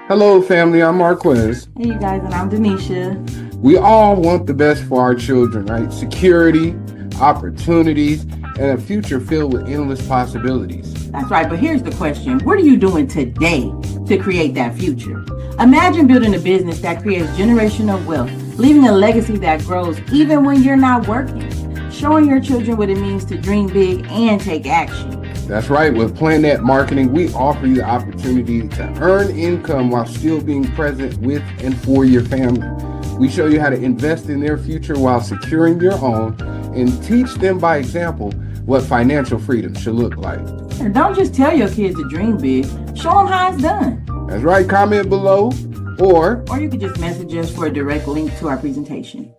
Hello, family. I'm Marquez. Hey, you guys, and I'm Denisha. We all want the best for our children, right? Security, opportunities, and a future filled with endless possibilities. That's right, but here's the question. What are you doing today to create that future? Imagine building a business that creates generational wealth, leaving a legacy that grows even when you're not working, showing your children what it means to dream big and take action. That's right. With PlanNet Marketing, we offer you the opportunity to earn income while still being present with and for your family. We show you how to invest in their future while securing your own and teach them by example what financial freedom should look like. And don't just tell your kids to dream big, show them how it's done. That's right. Comment below or you could just message us for a direct link to our presentation.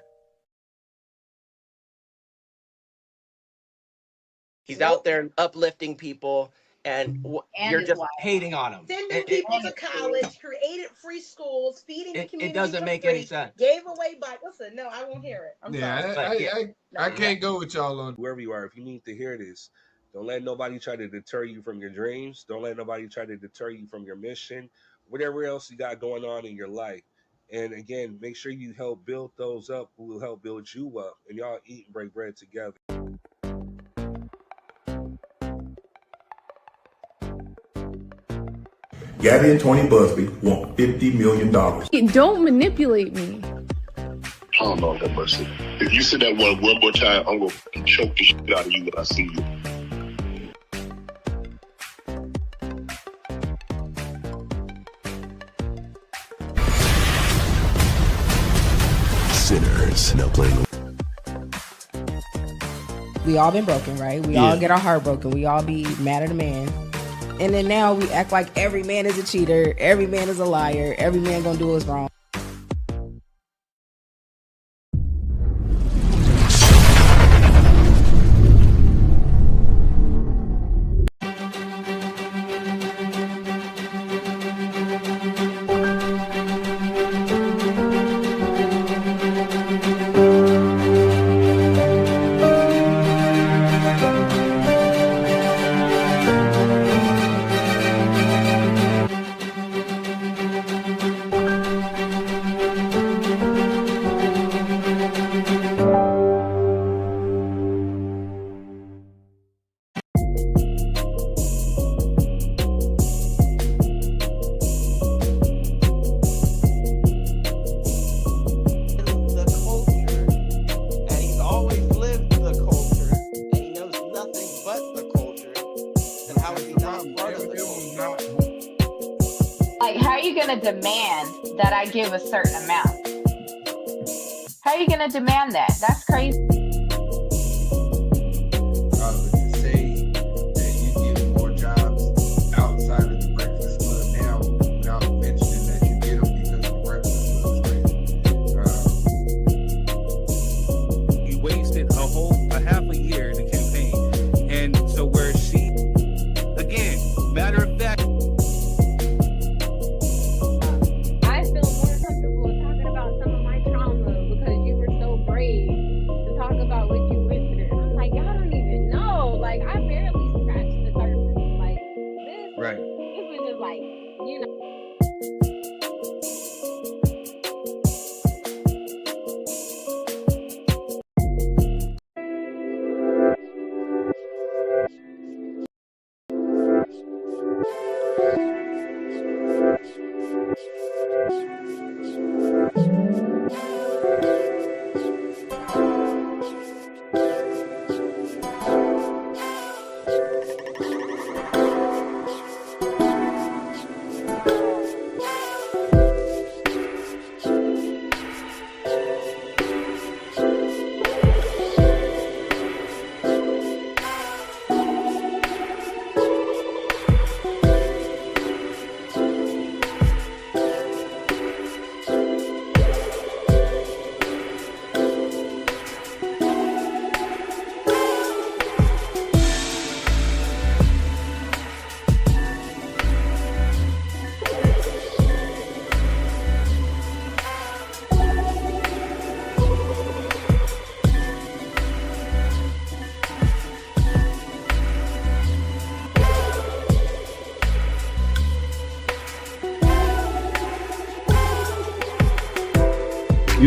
He's out there uplifting people, and you're just hating on him. Sending people to college, created free schools, feeding the community. It doesn't make any sense. Gave away bikes. Listen, no, I won't hear it. I'm sorry. I can't go with y'all on wherever you are. If you need to hear this, don't let nobody try to deter you from your dreams. Don't let nobody try to deter you from your mission, whatever else you got going on in your life. And again, make sure you help build those up who will help build you up, and y'all eat and break bread together. Gabby and Tony Busby want $50 million. Don't manipulate me. I don't know that mercy. If you say that one more time, I'm going to choke the shit out of you when I see you. Sinners now playing. We all been broken, right? We all get our heart broken. We all be mad at a man. And then now we act like every man is a cheater, every man is a liar, every man gonna do us wrong. Demand that I give a certain amount. How are you going to demand that? That's crazy. Say that you get more jobs outside of the Breakfast Club now without mentioning that you get them because the Breakfast Club is crazy. He wasted a half a year in the campaign. And so where she, again, matter of fact,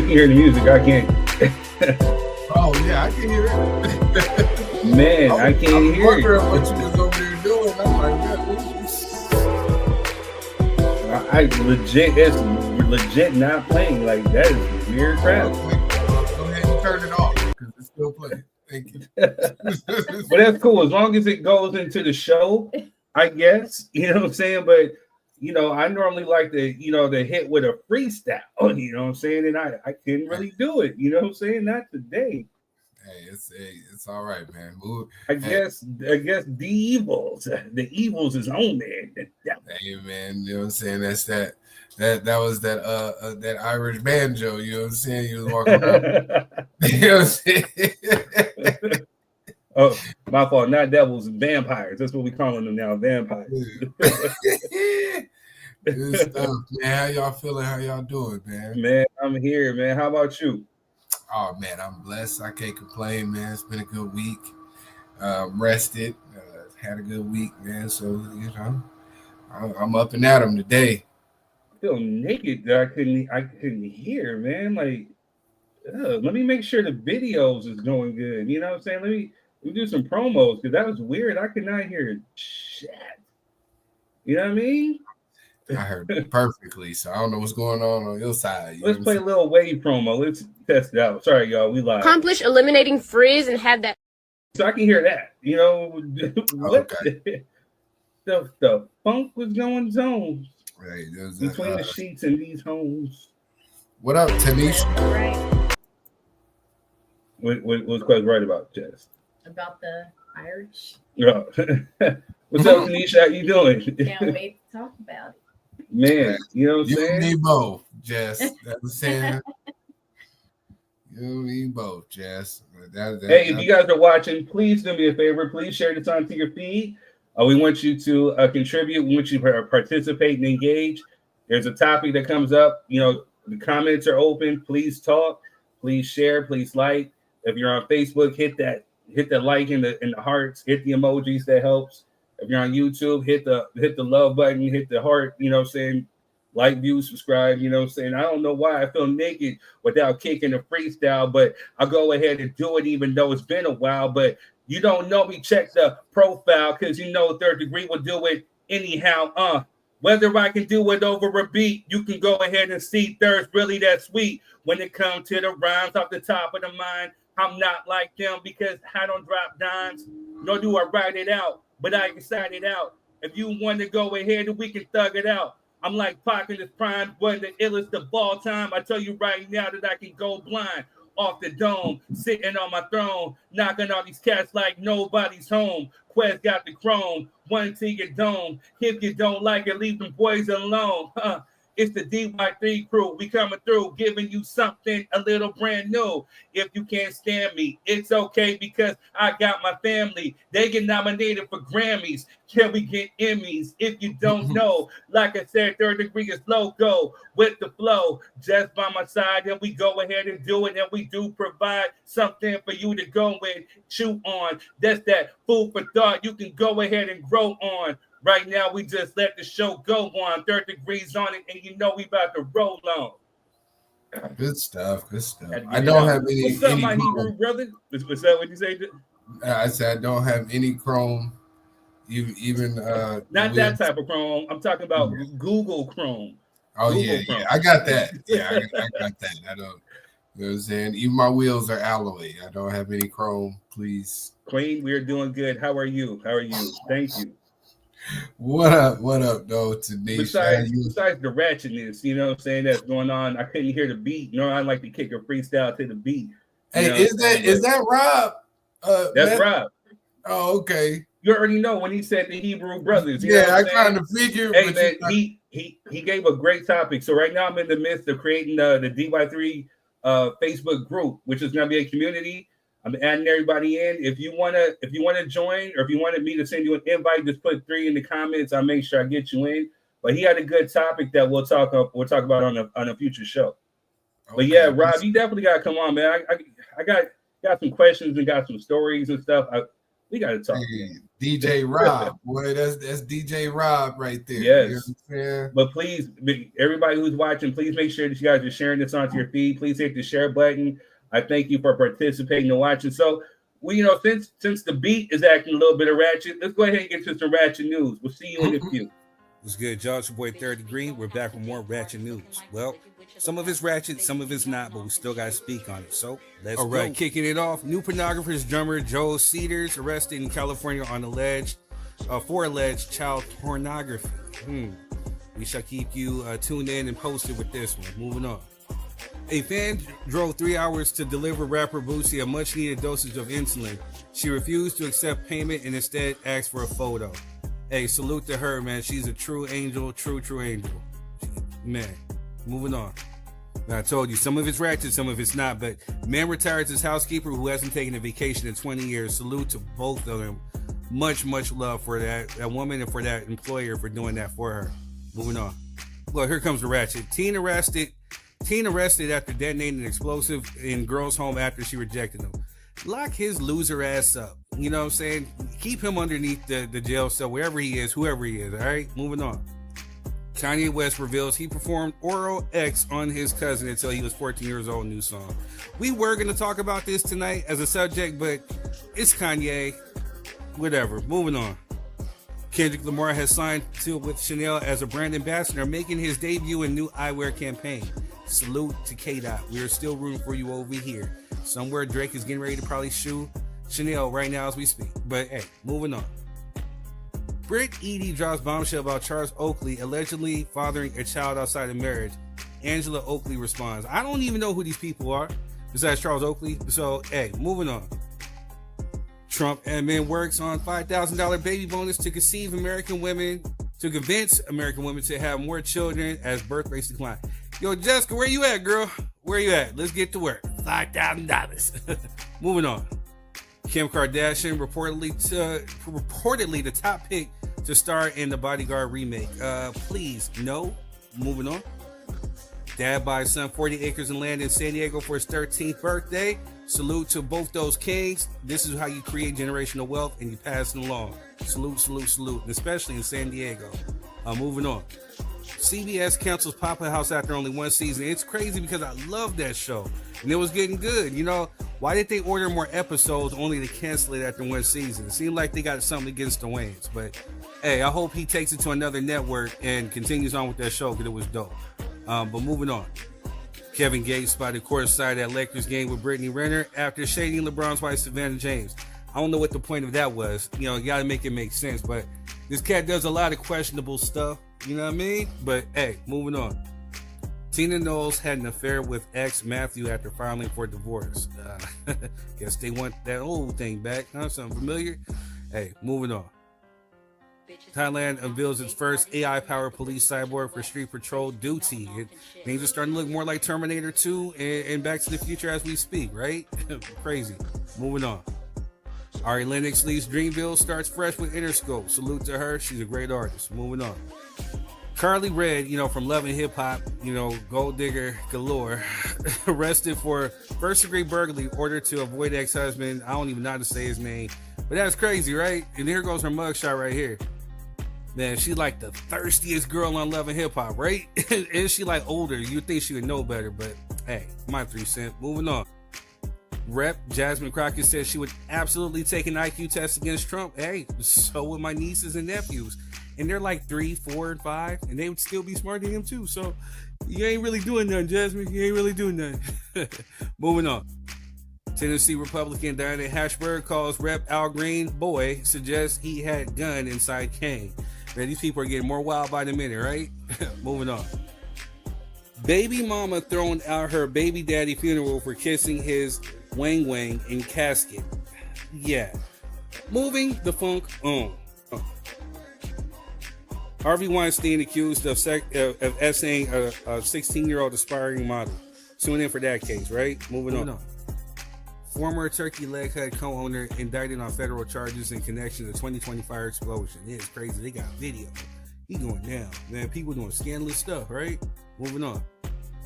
can hear the music. I can't. Oh yeah, I can hear it. Man, I can't hear it. What you was over there doing? I'm like, I legit, it's legit not playing. Like that is weird crap. Go ahead and turn it off because it's still playing. Thank you. But that's cool as long as it goes into the show, I guess. You know what I'm saying? But you know, I normally like to, you know, to hit with a freestyle. You know what I'm saying? And I couldn't really do it. You know what I'm saying? Not today. Hey, it's all right, man. I guess the evils is on there. Hey, man, you know what I'm saying? That's that was that Irish banjo. You know what I'm saying? You was walking around. You know what I'm saying? Oh, my fault. Not devils, vampires. That's what we calling them now, vampires. Good stuff, man. How y'all feeling? How y'all doing, man? Man, I'm here, man. How about you? Oh man, I'm blessed. I can't complain, man. It's been a good week. Rested, had a good week, man. So you know, I'm up and at 'em today. I feel naked that I couldn't hear, man. Like, let me make sure the videos is going good. You know what I'm saying? Let me do some promos because that was weird. I could not hear shit. You know what I mean? I heard it perfectly, so I don't know what's going on your side. Let's play a little wave promo. Let's test it out. Sorry, y'all. We live. Accomplish eliminating frizz and have that. So I can hear that. You know, what okay. the funk was going on right, between the sheets and these homes. What up, Tanisha? What's quite right about Jess? About the Irish. Yeah. What's up, Tanisha? How you doing? Can't wait to talk about it. Man, you know what I'm saying? You and me both, Jess. That's what I'm saying. You and me both, Jess. Hey, if you guys are watching, please do me a favor. Please share this onto your feed. We want you to contribute. We want you to participate and engage. There's a topic that comes up. You know, the comments are open. Please talk. Please share. Please like. If you're on Facebook, hit the like and the hearts. Hit the emojis. That helps. If you're on YouTube, hit the love button, hit the heart, you know what I'm saying? Like, view, subscribe, you know what I'm saying? I don't know why I feel naked without kicking a freestyle, but I'll go ahead and do it even though it's been a while. But you don't know me, check the profile because you know Third Degree will do it anyhow. Whether I can do it over a beat, you can go ahead and see Third's really that sweet. When it comes to the rhymes off the top of the mind, I'm not like them because I don't drop dimes, nor do I write it out. But I can sign it out. If you want to go ahead and we can thug it out. I'm like Pac in his prime, one of the illest of all time. I tell you right now that I can go blind off the dome, sitting on my throne, knocking all these cats like nobody's home. Quest got the chrome, one to your dome. If you don't like it, leave them boys alone. It's the DY3 crew. We coming through, giving you something a little brand new. If you can't stand me, it's okay because I got my family. They get nominated for Grammys. Can we get Emmys? If you don't know, like I said, Third Degree is logo with the flow. Just by my side, and we go ahead and do it. And we do provide something for you to go and chew on. That's that food for thought. You can go ahead and grow on. Right now, we just let the show go on. Third Degree's on it, and you know we about to roll on. Good stuff. Good stuff. I don't have any. What's up, my Hebrew brother? What's that? What you say? I said I don't have any Chrome. Even not that type of Chrome. I'm talking about Google Chrome. Oh Google yeah, Chrome. yeah. I got that. Yeah, I got that. I don't. You know what I'm saying? Even my wheels are alloy. I don't have any Chrome. Please. Queen, we're doing good. How are you? How are you? Thank you. What up, though, Tanisha? Besides the ratchetness, you know what I'm saying, that's going on, I couldn't hear the beat. You know, I like to kick a freestyle to the beat. Hey, is that Rob? That's Rob. Oh, okay. You already know when he said the Hebrew brothers. You yeah, know I kind of figured. Hey, man, he gave a great topic. So right now I'm in the midst of creating the DY3 Facebook group, which is going to be a community. I'm adding everybody in. If you wanna join, or if you wanted me to send you an invite, just put 3 in the comments. I'll make sure I get you in. But he had a good topic that we'll talk about on a future show. Okay. But yeah, Rob, you definitely gotta come on, man. I got some questions and got some stories and stuff. We got to talk. Hey, DJ Rob, boy, that's DJ Rob right there. Yes. You know what I'm saying? But please, everybody who's watching, please make sure that you guys are sharing this onto your feed. Please hit the share button. I thank you for participating and watching. So, since the beat is acting a little bit of ratchet, let's go ahead and get to some ratchet news. We'll see you in a few. What's good, y'all? It's your boy Third Degree. We're back with more ratchet news. Well, some of it's ratchet, some of it's not, but we still got to speak on it. So let's go. All right, kicking it off. New pornographers drummer Joe Cedars arrested in California on for alleged child pornography. We shall keep you tuned in and posted with this one. Moving on. A fan drove 3 hours to deliver rapper Boosie a much-needed dosage of insulin. She refused to accept payment and instead asked for a photo. Hey, salute to her, man. She's a true angel, true angel. Man, moving on. Now, I told you, some of it's ratchet, some of it's not, but man retired as housekeeper who hasn't taken a vacation in 20 years. Salute to both of them. Much love for that woman and for that employer for doing that for her. Moving on. Look, here comes the ratchet. Teen arrested after detonating an explosive in girl's home after she rejected him. Lock his loser ass up. You know what I'm saying? Keep him underneath the jail cell, wherever he is, whoever he is. All right, moving on. Kanye West reveals he performed oral X on his cousin until he was 14 years old. New song. We were going to talk about this tonight as a subject, but it's Kanye. Whatever. Moving on. Kendrick Lamar has signed with Chanel as a brand ambassador, making his debut in new eyewear campaign. Salute to K-Dot. We are still rooting for you over here. Somewhere Drake is getting ready to probably shoe Chanel right now as we speak. But hey, moving on. Britt Eady drops bombshell about Charles Oakley allegedly fathering a child outside of marriage. Angela Oakley responds, I don't even know who these people are besides Charles Oakley. So hey, moving on. Trump admin works on $5,000 baby bonus to convince American women to have more children as birth rates decline. Yo, Jessica, where you at, girl? Where you at? Let's get to work. $5,000. Moving on. Kim Kardashian reportedly the top pick to star in the Bodyguard remake. Please, no. Moving on. Dad buys son 40 acres of land in San Diego for his 13th birthday. Salute to both those kings. This is how you create generational wealth and you pass it along. Salute, especially in San Diego. Moving on. CBS cancels Papa House after only one season. It's crazy because I love that show and it was getting good. You know, why did they order more episodes only to cancel it after one season? It seemed like they got something against the Wayans, but hey, I hope he takes it to another network and continues on with that show because it was dope. But moving on. Kevin Gates spotted courtside at Lakers game with Brittany Renner after shading LeBron's wife Savannah James. I don't know what the point of that was. You know, you got to make it make sense, but this cat does a lot of questionable stuff. You know what I mean? But hey, moving on. Tina Knowles had an affair with ex Matthew after filing for divorce. Guess they want that old thing back. Huh? Something familiar? Hey, moving on. Thailand unveils its first AI-powered police cyborg for street patrol duty. Things are starting to look more like Terminator 2 and Back to the Future as we speak, right? Crazy. Moving on. Ari Lennox leads Dreamville, starts fresh with Interscope. Salute to her. She's a great artist. Moving on. Carly Red, from Love and Hip Hop, gold digger galore, arrested for first-degree burglary, ordered to avoid ex-husband. I don't even know how to say his name, but that's crazy, right? And here goes her mugshot right here. Man, she's like the thirstiest girl on Love and Hip Hop, right? And she like older. You'd think she would know better, but hey, my 3 cents. Moving on. Rep Jasmine Crockett said she would absolutely take an IQ test against Trump. Hey, so would my nieces and nephews. And they're like 3, 4, and 5, and they would still be smarter than him too. So you ain't really doing nothing, Jasmine. You ain't really doing nothing. Moving on. Tennessee Republican Diana Hashberg calls Rep Al Green boy, suggests he had gun inside cane. Man, these people are getting more wild by the minute, right? Moving on. Baby mama thrown out her baby daddy funeral for kissing his wang wang in casket. Yeah. Moving the funk on. Harvey Weinstein accused of essaying a 16-year-old aspiring model. Tune in for that case, right? Moving on. Former Turkey Leg Hut co-owner indicted on federal charges in connection to the 2020 fire explosion. It's crazy. They got video. He going down. Man, people doing scandalous stuff, right? Moving on.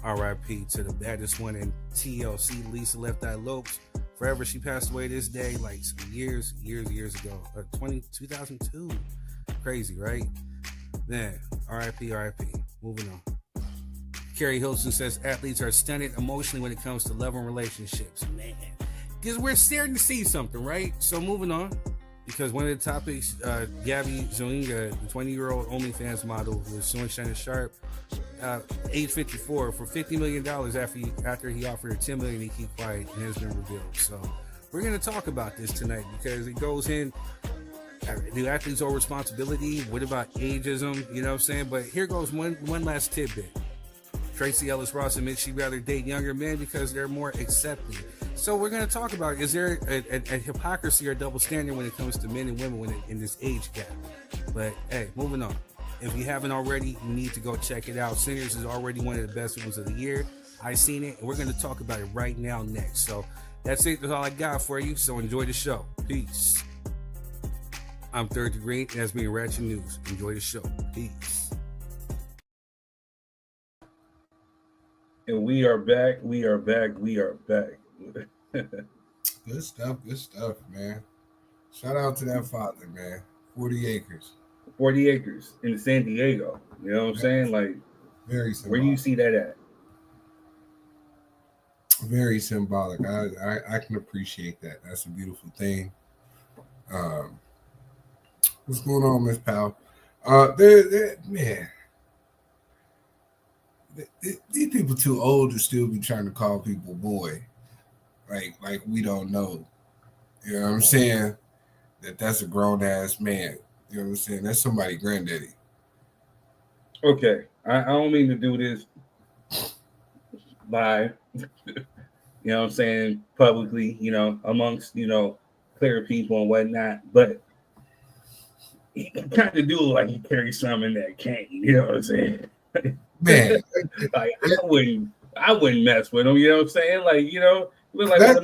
R.I.P. to the baddest one in TLC, Lisa Left Eye Lopes. forever. She passed away this day, like some years ago. 2002. Crazy, right? Man, R.I.P. Moving on. Carrie Hilton says athletes are stunted emotionally when it comes to love and relationships. Man, because we're starting to see something, right? So moving on, because one of the topics, Gabby Zoinga, the 20-year-old OnlyFans model, was suing Shannon Sharpe, age 54, for $50 million after he offered her $10 million to keep quiet, and has been revealed. So we're going to talk about this tonight because it goes in. Do athletes owe responsibility? What about ageism? You know what I'm saying? But here goes one last tidbit. Tracy Ellis Ross admits she'd rather date younger men because they're more accepting. So we're going to talk about, is there a hypocrisy or double standard when it comes to men and women in this age gap? But hey, moving on. If you haven't already, you need to go check it out. Singers is already one of the best ones of the year. I've seen it, and we're going to talk about it right now next. So that's it. That's all I got for you. So enjoy the show. Peace. I'm Third Degree, and that's being Ratchet News. Enjoy the show. Peace. And we are back. Good stuff, man. Shout out to that father, man. 40 acres. 40 acres in San Diego. You know what I'm saying? Like, very symbolic. Where do you see that at? Very symbolic. I can appreciate that. That's a beautiful thing. What's going on, Miss Powell? Man. These people too old to still be trying to call people boy. Like we don't know. You know what I'm saying? That's a grown ass man. You know what I'm saying? That's somebody's granddaddy. Okay. I don't mean to do this by you know what I'm saying, publicly, amongst, clear people and whatnot, but he kind of do look like he carries some in that cane, you know what I'm saying? Man, like I wouldn't mess with him. You know what I'm saying? Like look like that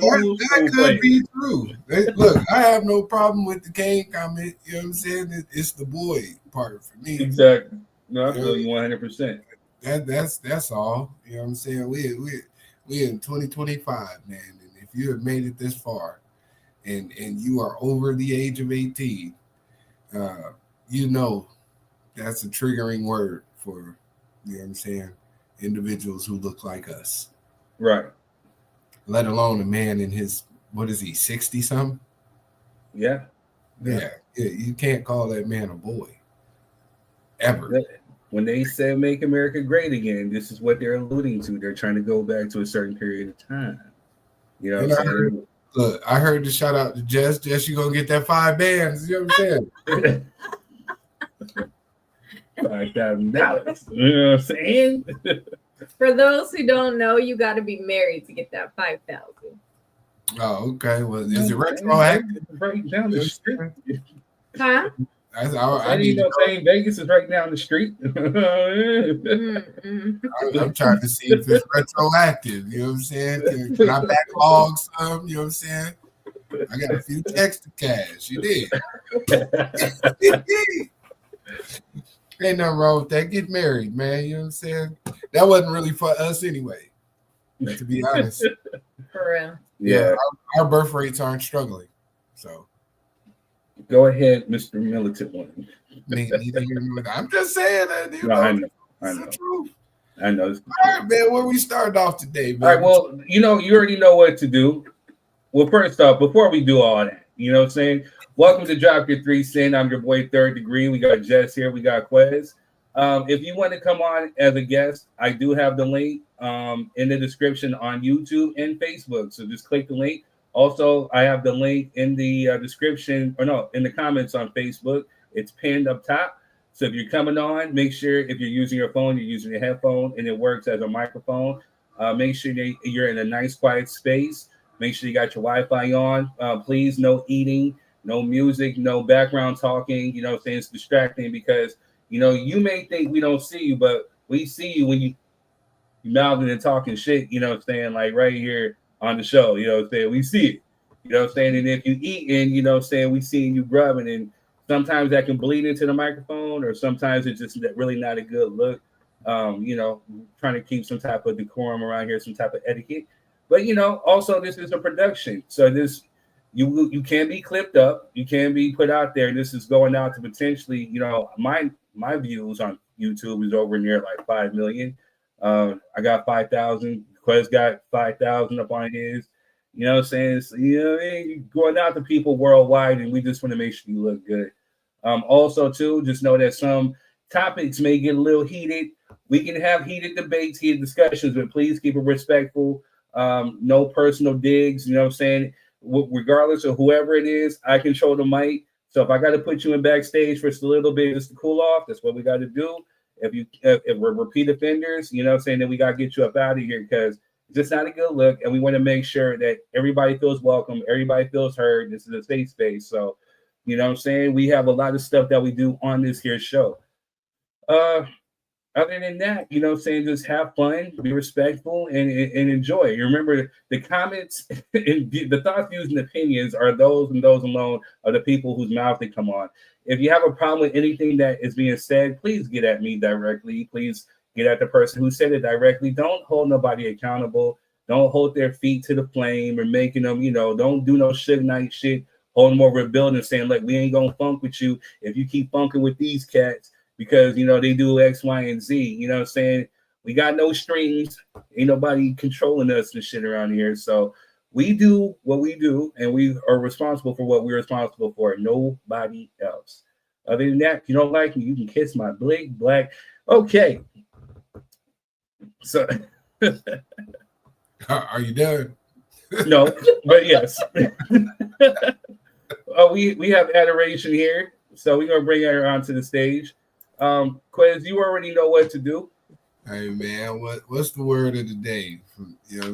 could be true. Look, I have no problem with the cane comment. You know what I'm saying? It's the boy part for me. Exactly. No, I feel you 100%. That's all. You know what I'm saying? We in 2025, man. And if you have made it this far, and you are over the age of 18, that's a triggering word for. You know what I'm saying? Individuals who look like us. Right. Let alone a man in his, 60 something? Yeah. You can't call that man a boy. Ever. When they say make America great again, this is what they're alluding to. They're trying to go back to a certain period of time. You know what I'm saying? I heard the shout out to Jess. Jess, you gonna get that 5 bands. You know what I'm saying? $5,000. You know what I'm saying? For those who don't know, you got to be married to get that $5,000. Oh, okay. Well, is it retroactive? Right down the street. Huh? I need to saying Vegas is right down the street. I'm trying to see if it's retroactive. You know what I'm saying? Can I backlog some? You know what I'm saying? I got a few checks to cash. You did. Ain't nothing wrong with that. Get married, man. You know what I'm saying? That wasn't really for us anyway, to be honest. For real. Yeah. Our birth rates aren't struggling. So go ahead, Mr. Militant one. I'm just saying that. I know. The truth. I know. All right, man. Where we started off today, man? All right. Well, you already know what to do. Well, first off, before we do all that, you know what I'm saying? Welcome to Drop Your 3 Cent. I'm your boy Third Degree. We got Jess here. We got Quez. If you want to come on as a guest, I do have the link in the description on YouTube and Facebook. So just click the link. Also, I have the link in the description, in the comments on Facebook. It's pinned up top. So if you're coming on, make sure if you're using your phone, you're using your headphone, and it works as a microphone. Make sure you're in a nice, quiet space. Make sure you got your Wi-Fi on. Please, no eating, no music, no background talking. You know what I'm saying? It's distracting because, you may think we don't see you, but we see you when you mouthing and talking shit, you know what I'm saying? Like right here on the show, you know what I'm saying? We see it, you know what I'm saying? And if you eating, you know what I'm saying? We seeing you grubbing, and sometimes that can bleed into the microphone, or sometimes it's just really not a good look. Trying to keep some type of decorum around here, some type of etiquette. But also this is a production, so this you can be clipped up, you can be put out there. This is going out to potentially, my views on YouTube is over near like 5 million. I got 5,000. Quez got 5,000 up on his. You know what I'm saying? So, you're going out to people worldwide, and we just want to make sure you look good. Also, too, just know that some topics may get a little heated. We can have heated debates, heated discussions, but please keep it respectful. No personal digs. You know what I'm saying? Regardless of whoever it is, I control the mic. So if I got to put you in backstage for just a little bit just to cool off, that's what we got to do. If we're repeat offenders, you know what I'm saying, then we got to get you up out of here because it's just not a good look. And we want to make sure that everybody feels welcome, everybody feels heard. This is a safe space. So, you know what I'm saying? We have a lot of stuff that we do on this here show. Other than that, you know what I'm saying, just have fun, be respectful, and enjoy. You remember the comments and the thoughts, views, and opinions are those and those alone of the people whose mouth they come on. If you have a problem with anything that is being said, please get at me directly. Please get at the person who said it directly. Don't hold nobody accountable. Don't hold their feet to the flame or making them, don't do no Suge Knight shit, holding them over a building saying, like, we ain't gonna funk with you if you keep funking with these cats. Because, they do X, Y, and Z. You know what I'm saying? We got no strings. Ain't nobody controlling us and shit around here. So we do what we do, and we are responsible for what we're responsible for. Nobody else. Other than that, if you don't like me, you can kiss my big black. Okay. So are you done? No, but yes. We have Adoration here. So we're going to bring her onto the stage. Quez, you already know what to do. Hey man, what's the word of the day?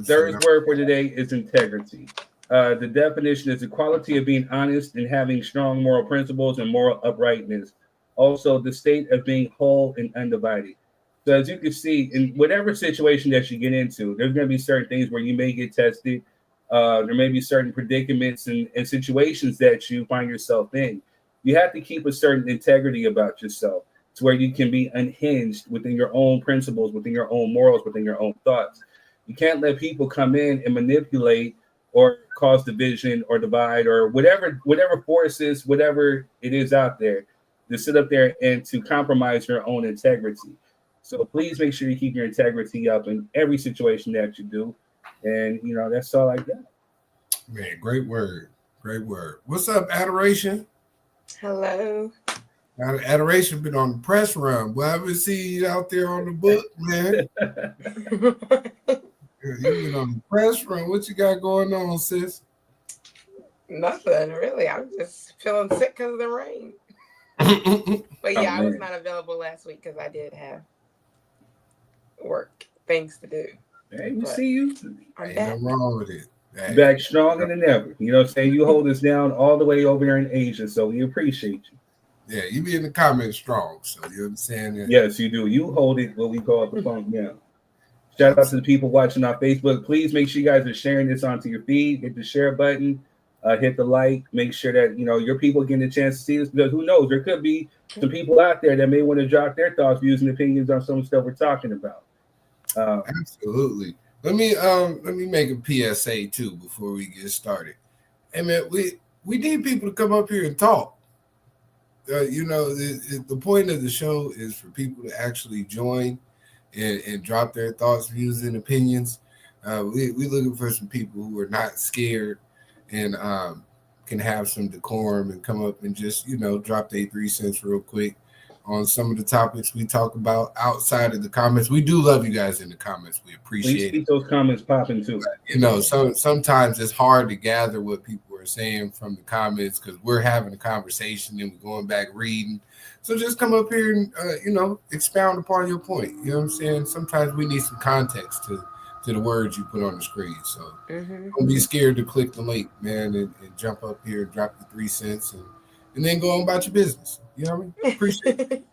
Third word for today is integrity. The definition is the quality of being honest and having strong moral principles and moral uprightness. Also, the state of being whole and undivided. So as you can see, in whatever situation that you get into, there's going to be certain things where you may get tested. There may be certain predicaments and situations that you find yourself in. You have to keep a certain integrity about yourself, to where you can be unhinged within your own principles, within your own morals, within your own thoughts. You can't let people come in and manipulate or cause division or divide or whatever forces, whatever it is out there, to sit up there and to compromise your own integrity. So please make sure you keep your integrity up in every situation that you do. And, that's all I got. Man, great word. Great word. What's up, Adoration? Hello. Adoration been on the press run. Well, I haven't seen you out there on the book, man. You've been on the press run. What you got going on, sis? Nothing, really. I'm just feeling sick because of the rain. But yeah, I was not available last week because I did have work, things to do. Hey, we see you. I'm back. back. Nothing wrong with it. Hey. Back stronger than ever. You know what I'm saying? You hold us down all the way over there in Asia, so we appreciate you. Yeah, you be in the comments strong, so you understand that. Yes, you do. You hold it, what we call the funk down. Shout out to the people watching on Facebook. Please make sure you guys are sharing this onto your feed. Hit the share button, hit the like. Make sure that your people getting a chance to see this, because who knows, there could be some people out there that may want to drop their thoughts, views, and opinions on some stuff we're talking about. Absolutely. Let me make a PSA too before we get started. Hey man, we need people to come up here and talk. The point of the show is for people to actually join and drop their thoughts, views, and opinions. We're looking for some people who are not scared and can have some decorum and come up and just, drop their 3 cents real quick on some of the topics we talk about outside of the comments. We do love you guys in the comments. We appreciate it. Keep those comments popping too. So sometimes it's hard to gather what people are saying from the comments because we're having a conversation and we're going back reading. So just come up here and expound upon your point. You know what I'm saying? Sometimes we need some context to the words you put on the screen. So don't be scared to click the link, man, and jump up here, drop the 3 cents, and then go on about your business. You know what I mean? Appreciate it.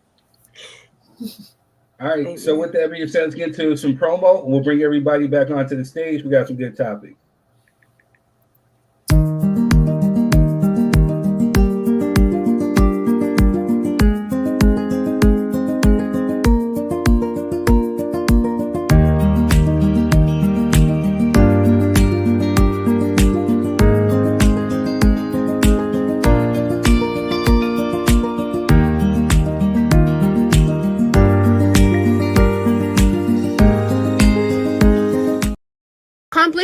All right. So with that being said, let's get to some promo. We'll bring everybody back onto the stage. We got some good topics.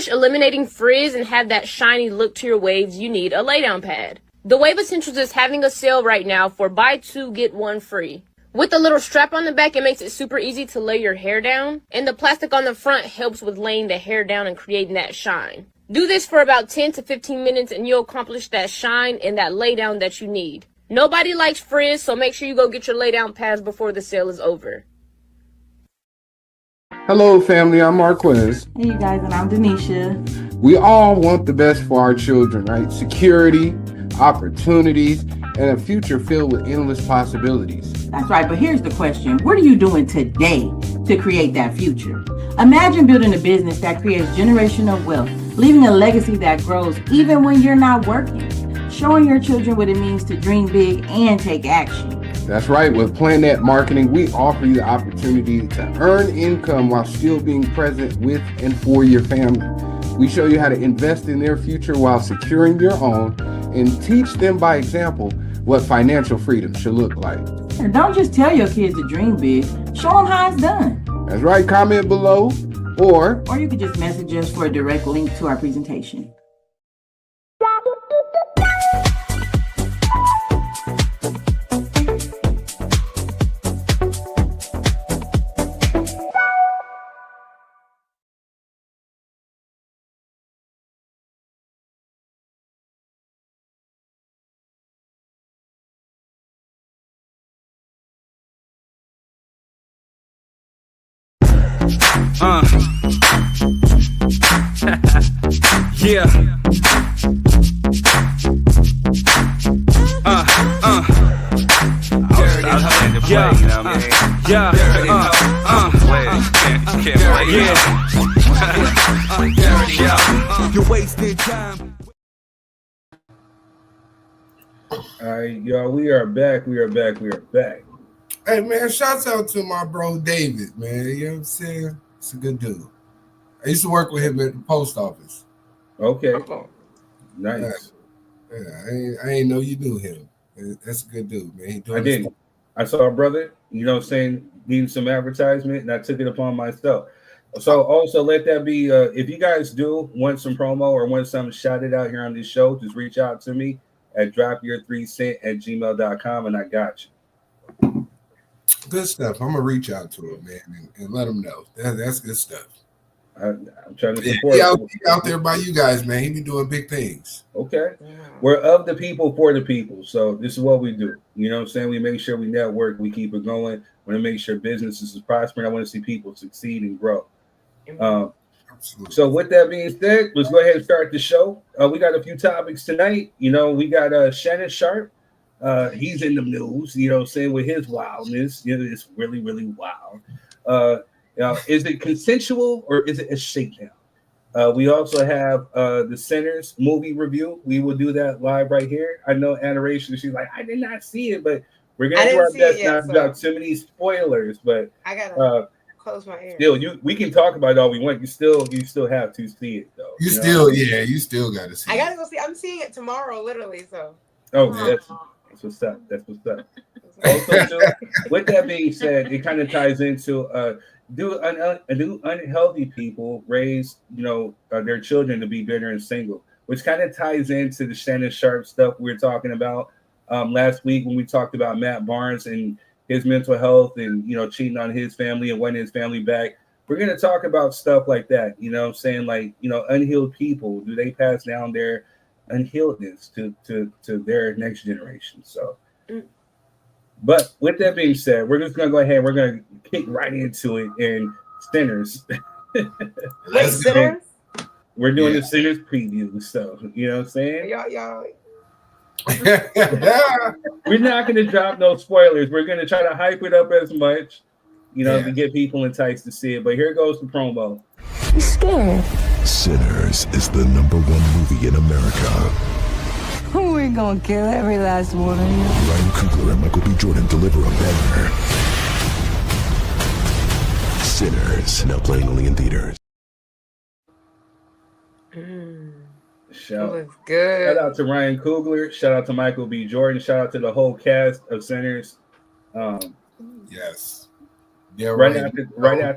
accomplish eliminating frizz and have that shiny look to your waves, you need a laydown pad. The Wave Essentials is having a sale right now for buy two, get one free. With a little strap on the back, it makes it super easy to lay your hair down, and the plastic on the front helps with laying the hair down and creating that shine. Do this for about 10 to 15 minutes and you'll accomplish that shine and that lay down that you need. Nobody likes frizz, so make sure you go get your lay down pads before the sale is over. Hello, family. I'm Marquez. Hey, you guys, and I'm Denisha. We all want the best for our children, right? Security, opportunities, and a future filled with endless possibilities. That's right, but here's the question. What are you doing today to create that future? Imagine building a business that creates generational wealth, leaving a legacy that grows even when you're not working, showing your children what it means to dream big and take action. That's right. With PlanNet Marketing, we offer you the opportunity to earn income while still being present with and for your family. We show you how to invest in their future while securing your own and teach them by example what financial freedom should look like. And don't just tell your kids to dream big, show them how it's done. That's right. Comment below or you can just message us for a direct link to our presentation. Yeah. You're wasting time. All right, y'all. We are back. Hey, man, shouts out to my bro David, man. You know what I'm saying? It's a good dude. I used to work with him at the post office. Okay. Nice. Yeah, I ain't know you knew him. That's a good dude, man. I didn't. I saw a brother, you know what I'm saying, needing some advertisement, and I took it upon myself. So also let that be, if you guys do want some promo or want something shouted out here on this show, just reach out to me at dropyour3cent@gmail.com, and I got you. Good stuff. I'm gonna reach out to him, man, and let him know. That's good stuff. I'm trying to support. He out there by you guys, man. He be doing big things. Okay. We're of the people for the people. So this is what we do. You know what I'm saying? We make sure we network, we keep it going. We want to make sure businesses is prospering. I want to see people succeed and grow. So with that being said, let's go ahead and start the show. We got a few topics tonight. You know, we got Shannon Sharpe. He's in the news, you know what I'm saying, with his wildness. You know, it's really, really wild. Is it consensual or is it a shakedown? We also have the Sinners movie review. We will do that live right here. I know Adoration, she's like, I did not see it, but we're going to do our best not to drop too many spoilers. But I got to close my ears. Still, we can talk about it all we want. You still have to see it, though. You still got to see it. I got to go see. I'm seeing it tomorrow, literally, so. Oh, that's what's up. That's what's up. Also, too, with that being said, it kind of ties into do unhealthy people raise their children to be bitter and single, which kind of ties into the Shannon Sharpe stuff we were talking about last week when we talked about Matt Barnes and his mental health and cheating on his family and wanting his family back. We're going to talk about stuff like that. You know what I'm saying? Like, unhealed people, do they pass down their unhealedness to their next generation? So but with that being said, we're just gonna go ahead. We're gonna kick right into it. And Sinners. Wait, Sinners? We're doing the Sinners preview. So you know what I'm saying? Y'all. We're not gonna drop no spoilers. We're gonna try to hype it up as much, to get people enticed to see it. But here goes the promo. I'm scared. Sinners is the #1 movie in America. We're gonna kill every last one of you. Ryan Coogler and Michael B. Jordan deliver a banger. Sinners, now playing only in theaters. Shout out to Ryan Coogler. Shout out to Michael B. Jordan. Shout out to the whole cast of Sinners. Yes. Yeah. Right after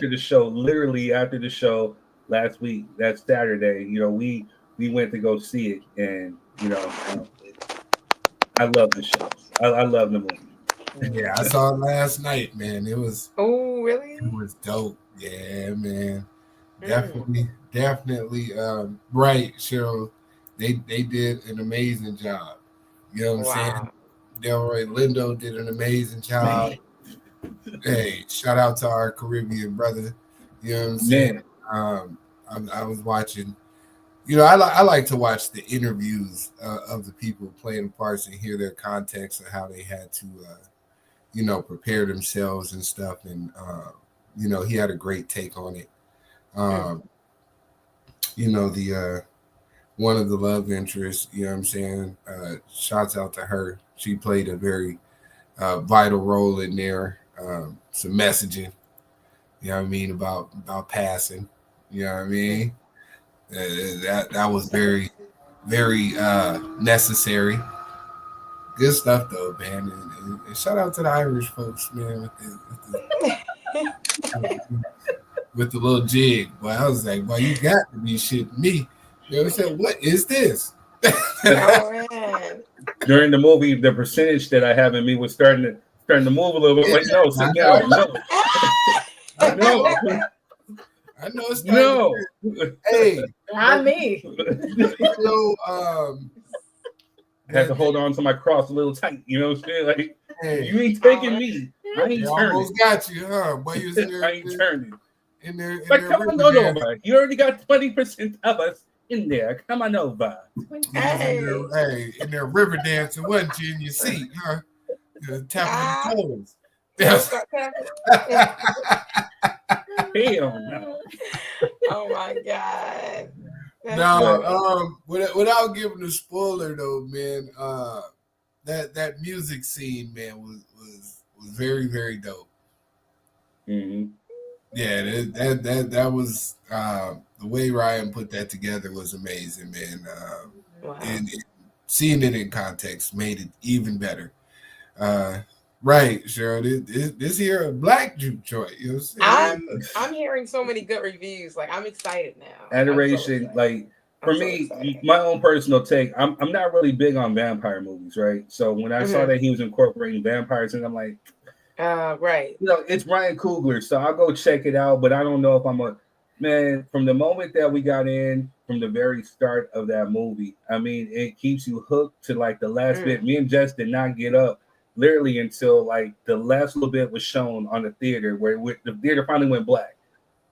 the show, literally after the show, last week, that Saturday. We went to go see it, and I love the show. I love the movie. Yeah, I saw it last night, man. It was really? It was dope. Yeah, man. Definitely right, Cheryl. They did an amazing job. You know what I'm saying? Delroy Lindo did an amazing job. Hey, shout out to our Caribbean brother. You know what I'm saying? I was watching. I like to watch the interviews of the people playing parts and hear their context and how they had to, prepare themselves and stuff. And he had a great take on it. The one of the love interests. You know what I'm saying? Shouts out to her. She played a very vital role in there. Some messaging. You know what I mean about passing. You know what I mean? That was very, very necessary. Good stuff though, man. And shout out to the Irish folks, man, with the little jig. Boy, I was like, boy, you got to be shitting me. You know what I'm saying? What is this? Oh man. During the movie, the percentage that I have in me was starting to move a little bit. Like, no, sit down. No. I know it's no. Hey, not me. I had to hold on to my cross a little tight. You know what I'm saying? Like, you ain't taking me. I ain't turning. Almost got you, huh? Boy, you was in there. I ain't turning. In there. But come on over. You already got 20% of us in there. Come on over. Hey, in there river dancing, wasn't you in your seat, huh? Tapping your toes. Yes. Hell no. Oh my God. No, without giving a spoiler though, man, that music scene, man, was very, very dope. Mm-hmm. Yeah, that was the way Ryan put that together was amazing, man. And seeing it in context made it even better. Right, Cheryl. This here a black juke joint. You know what I'm saying? I'm hearing so many good reviews. Like I'm excited now. Adoration, for me, my own personal take. I'm not really big on vampire movies, right? So when I saw that he was incorporating vampires, and I'm like, right. It's Ryan Coogler, so I'll go check it out. But I don't know if I'm a man. From the moment that we got in, from the very start of that movie, I mean, it keeps you hooked to like the last bit. Me and Jess did not get up literally until like the last little bit was shown on the theater, where the theater finally went black.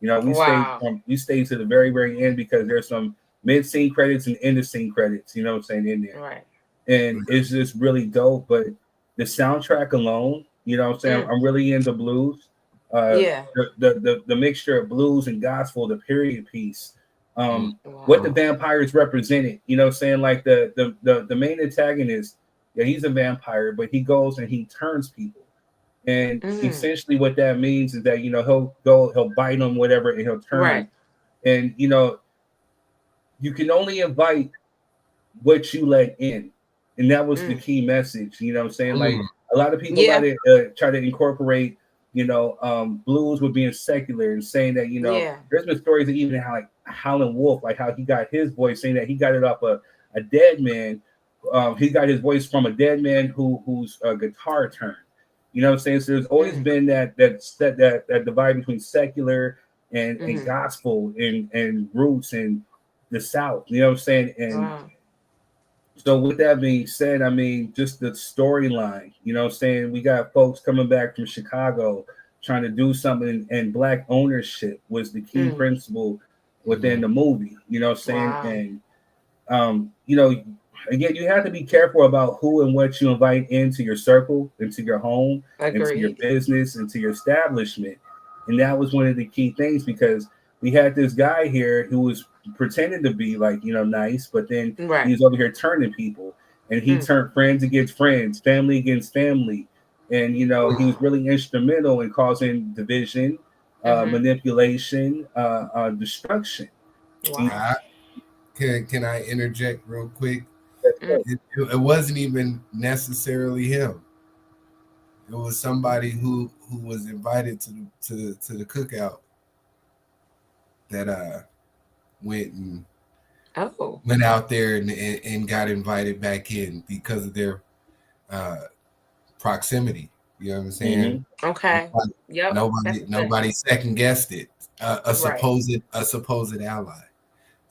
We stayed to the very, very end because there's some mid-scene credits and end-of-scene credits, you know what I'm saying, in there. Right. And it's just really dope. But the soundtrack alone, you know what I'm saying? I'm really into blues. The mixture of blues and gospel, the period piece. What the vampires represented, you know what I'm saying? Like the main antagonist, he's a vampire, but he goes and he turns people. And essentially what that means is that, he'll bite them, whatever, and he'll turn them. And, you can only invite what you let in. And that was the key message, you know what I'm saying? Like a lot of people try to incorporate, blues with being secular and saying that, there's been stories of even how like Howlin' Wolf, like how he got his voice, saying that he got it off a dead man. He got his voice from a dead man whose guitar turned. You know what I'm saying? So there's always been that divide between secular and gospel and roots in the South. You know what I'm saying? And so with that being said, I mean, just the storyline, you know what I'm saying? We got folks coming back from Chicago trying to do something, and black ownership was the key principle within the movie, you know what I'm saying? And again, you have to be careful about who and what you invite into your circle, into your home, into your business, into your establishment. And that was one of the key things, because we had this guy here who was pretending to be like, nice, but then he's over here turning people. And he turned friends against friends, family against family. And, he was really instrumental in causing division, manipulation, destruction. Wow. Can I interject real quick? It wasn't even necessarily him. It was somebody who was invited to the cookout that went out there and got invited back in because of their proximity. You know what I'm saying? Mm-hmm. Okay. Nobody second guessed it. A supposed ally.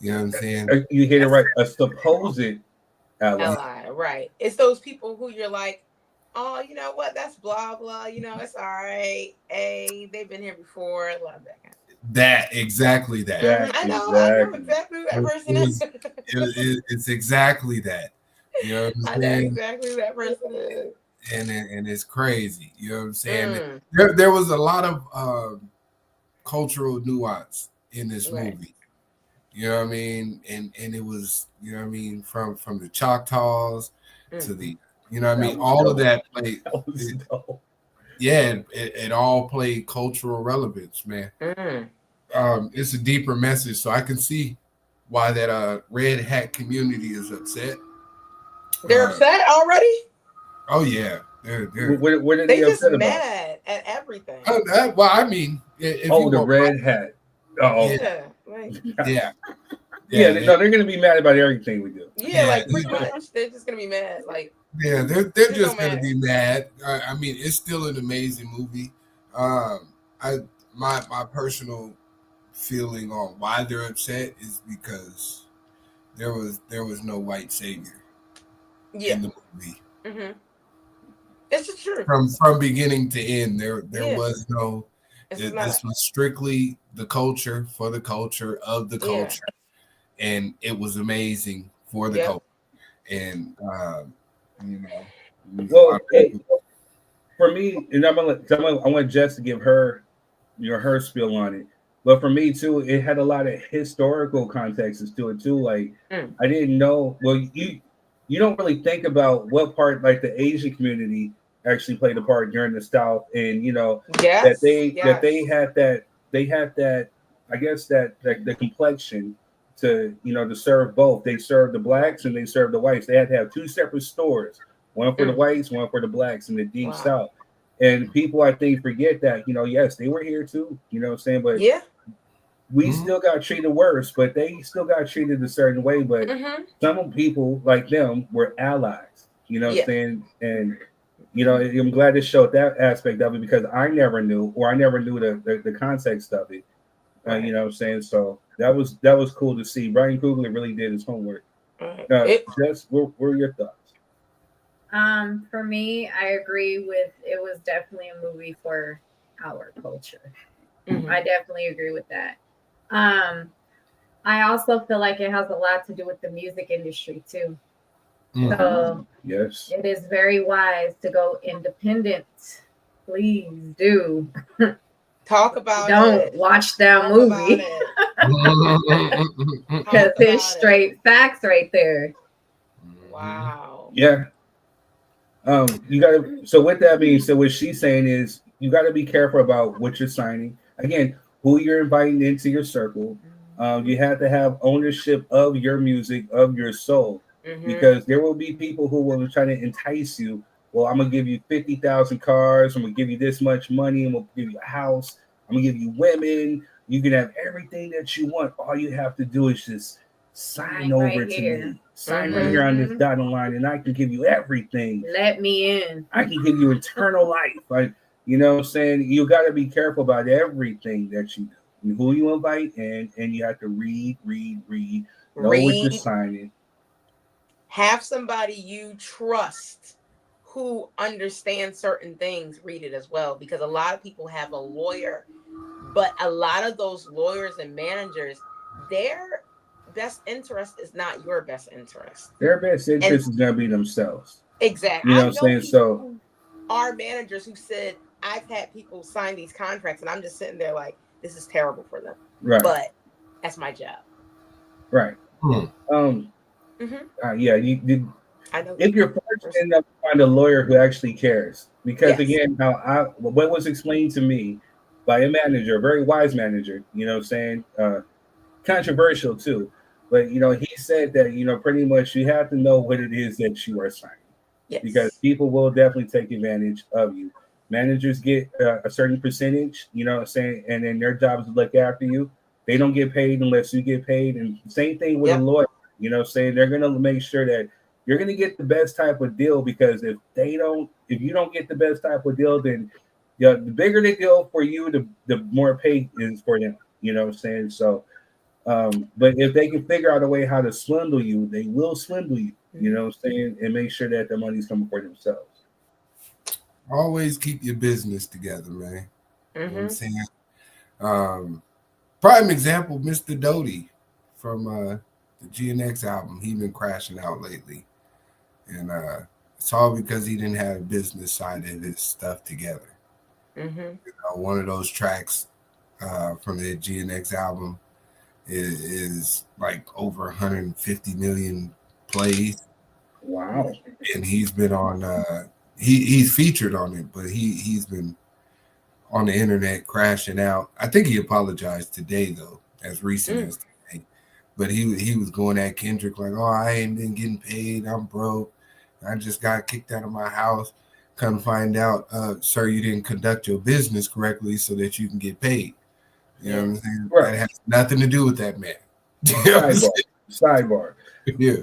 You know what I'm saying? You hit it right. A supposed ally, right? It's those people who you're like, oh, you know what? That's blah blah. You know, it's all right. Hey, they've been here before. I love that kind of Exactly that. I know exactly who that person is. It's exactly that. You know what I'm saying? I know exactly who that person is. And it's crazy. You know what I'm saying? There was a lot of cultural nuance in this movie. You know what I mean? And it was, you know what I mean, from the Choctaws to the, you know what I mean, all of that played. It all played cultural relevance, man. It's a deeper message, so I can see why that red hat community is upset. They're upset already? Oh yeah. What are they just upset mad at everything. Well, I mean, if the red hat. Yeah. No, they're gonna be mad about everything we do. Yeah, like pretty much. They're just gonna be mad. Like they're just gonna be mad. I mean, it's still an amazing movie. My personal feeling on why they're upset is because there was no white savior in the movie. Mm-hmm. It's just true. From beginning to end, there was no. This was strictly the culture for the culture of the culture, and it was amazing for the culture. And well, for me, and I want Jess to give her, her spiel on it. But for me too, it had a lot of historical contexts to it too. Like I didn't know. Well, you don't really think about what part like the Asian community actually played a part during the South, and that they had that I guess that the complexion to to serve both. They served the blacks and they served the whites. They had to have two separate stores, one for the whites, one for the blacks in the deep South. And people I think forget that, yes, they were here too, you know what I'm saying? But we still got treated worse, but they still got treated a certain way. But some people like them were allies, you know what I'm saying? And I'm glad it showed that aspect of it because I never knew the context of it. You know what I'm saying? So that was cool to see. Ryan Coogler really did his homework. Jess, what were your thoughts? For me, I agree with it was definitely a movie for our culture. I definitely agree with that. I also feel like it has a lot to do with the music industry too. So yes, it is very wise to go independent. Please do. Talk about Don't watch that movie. Because it's straight facts right there. Wow. Yeah. You gotta. So with that being said, what she's saying is you got to be careful about what you're signing. Again, who you're inviting into your circle. You have to have ownership of your music, of your soul, because there will be people who will try to entice you. Well, I'm gonna give you 50,000 cars. I'm gonna give you this much money. I'm gonna give you a house. I'm gonna give you women. You can have everything that you want. All you have to do is just sign over right to here. me. Sign right here on this dotted line, and I can give you everything. Let me in. I can give you eternal life. Like, you know what I'm saying? You got to be careful about everything that you do. And who you invite, and you have to read. Know what you're signing. Have somebody you trust who understands certain things read it as well, because a lot of people have a lawyer, but a lot of those lawyers and managers, their best interest is not your best interest. Their best interest is going to be themselves. Exactly. You know what I'm saying? So our managers who said, I've had people sign these contracts and I'm just sitting there like, this is terrible for them. Right. But that's my job. Right. Yeah, you did. I know. If you're fortunate enough to find a lawyer who actually cares, because again, what was explained to me by a manager, a very wise manager, you know what I'm saying? Controversial too, but he said that pretty much you have to know what it is that you are signing, because people will definitely take advantage of you. Managers get a certain percentage, you know what I'm saying, and then their job is to look after you. They don't get paid unless you get paid. And same thing with a lawyer. You know, saying they're gonna make sure that you're gonna get the best type of deal, because if you don't get the best type of deal, then the bigger the deal for you, the more pay is for them. You know what I'm saying? So, but if they can figure out a way how to swindle you, they will swindle you. You know what I'm saying? And make sure that the money's coming for themselves. Always keep your business together, man. You know what I'm saying? Prime example, Mr. Doty from the GNX album. He been crashing out lately. And it's all because he didn't have a business side of his stuff together. You know, one of those tracks from the GNX album is like over 150 million plays. Wow. And he's been on he's featured on it, but he's been on the internet crashing out. I think he apologized today though, as recent as today. But he was going at Kendrick like, oh, I ain't been getting paid, I'm broke, I just got kicked out of my house. Come find out, sir, you didn't conduct your business correctly so that you can get paid. You know what I'm saying? Right. That has nothing to do with that man. Sidebar. Yeah.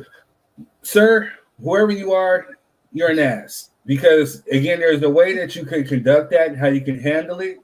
Sir, whoever you are, you're an ass. Because, again, there's a way that you can conduct that and how you can handle it.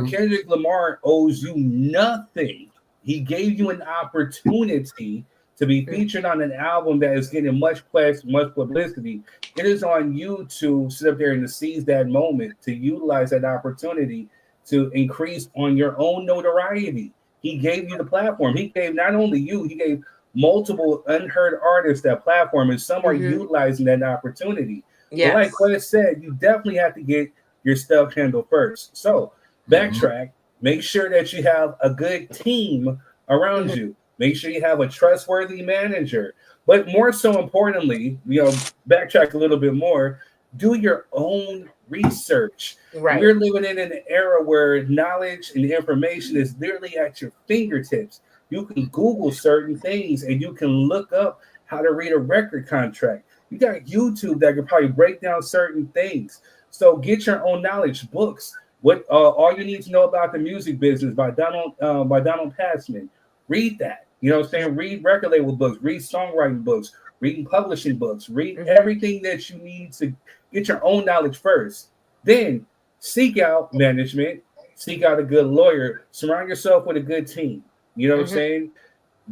Kendrick Lamar owes you nothing. He gave you an opportunity to be featured on an album that is getting much publicity. It is on you to sit up there and to seize that moment, to utilize that opportunity to increase on your own notoriety. He gave you the platform. He gave not only you, he gave multiple unheard artists that platform, and some are utilizing that opportunity. But like Quest said, you definitely have to get your stuff handled first. So backtrack, make sure that you have a good team around you. Make sure you have a trustworthy manager. But more so importantly, backtrack a little bit more, do your own research. Right. We're living in an era where knowledge and information is literally at your fingertips. You can Google certain things and you can look up how to read a record contract. You got YouTube that can probably break down certain things. So get your own knowledge, books. What all you need to know about the music business by Donald Passman. Read that. You know what I'm saying? Read record label books, read songwriting books, read publishing books, read everything that you need to get your own knowledge first. Then seek out management, seek out a good lawyer, surround yourself with a good team. You know what I'm saying?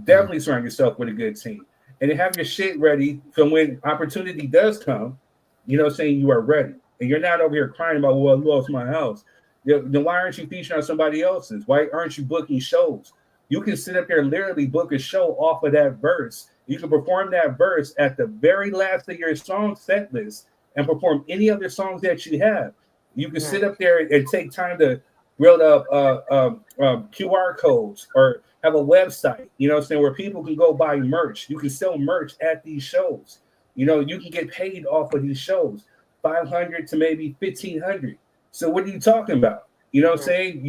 Definitely surround yourself with a good team. And then have your shit ready for when opportunity does come, you know what I'm saying, you are ready. And you're not over here crying about, well, I lost my house. Then why aren't you featuring on somebody else's? Why aren't you booking shows? You can sit up there and literally book a show off of that verse. You can perform that verse at the very last of your song set list and perform any other songs that you have. You can sit up there and take time to build up QR codes or have a website, you know what I'm saying, where people can go buy merch. You can sell merch at these shows. You know, you can get paid off of these shows, $500 to maybe $1,500. So what are you talking about? You know what I'm saying?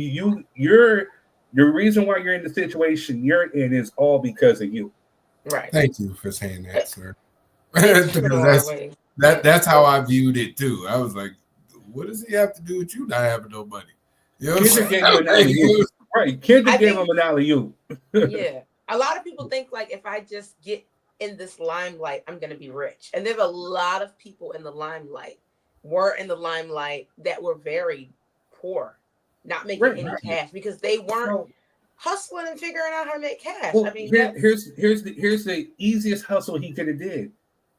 You're the reason why you're in the situation you're in is all because of you. Right. Thank you for saying that, sir. That's how I viewed it too. I was like, what does he have to do with you not having no money? You know Kendrick gave you an alley-oop. Right. Kendrick gave him an alley-oop. Yeah. A lot of people think like if I just get in this limelight, I'm gonna be rich. And there's a lot of people in the limelight that were very poor, not making any cash because they weren't hustling and figuring out how to make cash. Well, I mean, here's the easiest hustle he could have did.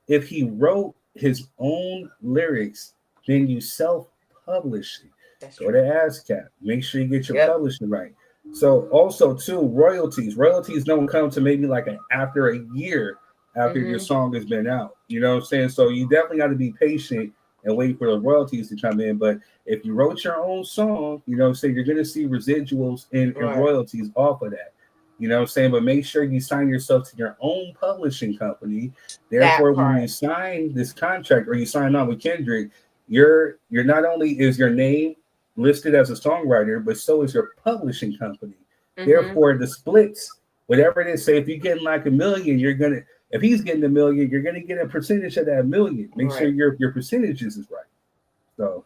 If he wrote his own lyrics, then you self-publish it. Go to ASCAP. Make sure you get your publishing right. So also too, royalties. Royalties don't come to maybe like after a year after your song has been out. You know what I'm saying? So you definitely got to be patient and wait for the royalties to come in. But if you wrote your own song, you know what I'm saying, you're going to see residuals and royalties off of that. You know what I'm saying? But make sure you sign yourself to your own publishing company. Therefore, when you sign this contract or you sign on with Kendrick, you're not only is your name listed as a songwriter, but so is your publishing company. Therefore, the splits, whatever it is, say if you're getting like $1 million, if he's getting $1 million, you're gonna get a percentage of that $1 million. Make sure your percentages is right. So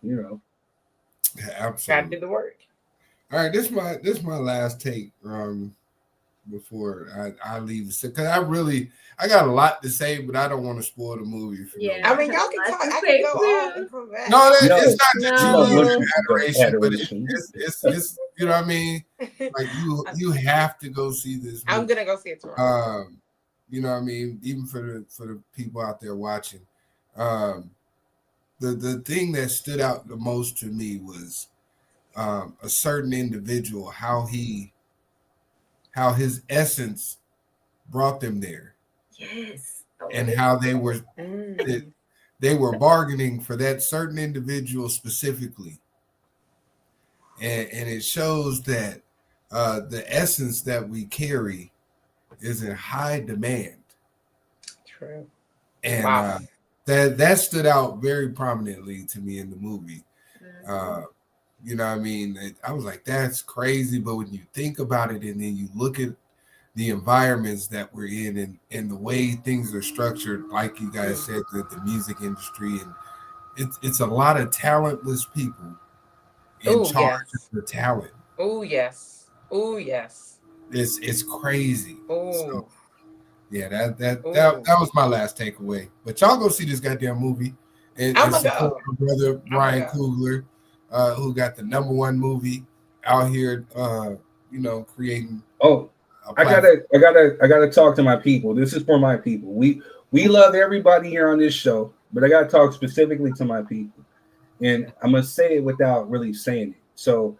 absolutely. Gotta do the work. All right, this is my last take. before I leave, because I got a lot to say, but I don't want to spoil the movie for Yeah, I mean, y'all can talk. I can go off and come back. no, No, it's not that no. you lose No. adoration, but it's you know what I mean. Like you have to go see this movie. I'm gonna go see it tomorrow. You know what I mean. Even for the people out there watching, the thing that stood out the most to me was a certain individual, how his essence brought them there. Yes. And how they were bargaining for that certain individual specifically. And it shows that the essence that we carry is in high demand. True. And Wow. that stood out very prominently to me in the movie. You know what I mean? I was like, that's crazy. But when you think about it and then you look at the environments that we're in and the way things are structured, like you guys said, the music industry, and it's a lot of talentless people in charge of the talent. Oh yes. Oh yes. It's crazy. Oh so, yeah, that was my last takeaway. But y'all go see this goddamn movie and support my brother Ryan Coogler, who got the #1 movie out here, creating. Oh, I gotta talk to my people. This is for my people. We love everybody here on this show, but I gotta talk specifically to my people, and I'm gonna say it without really saying it. So,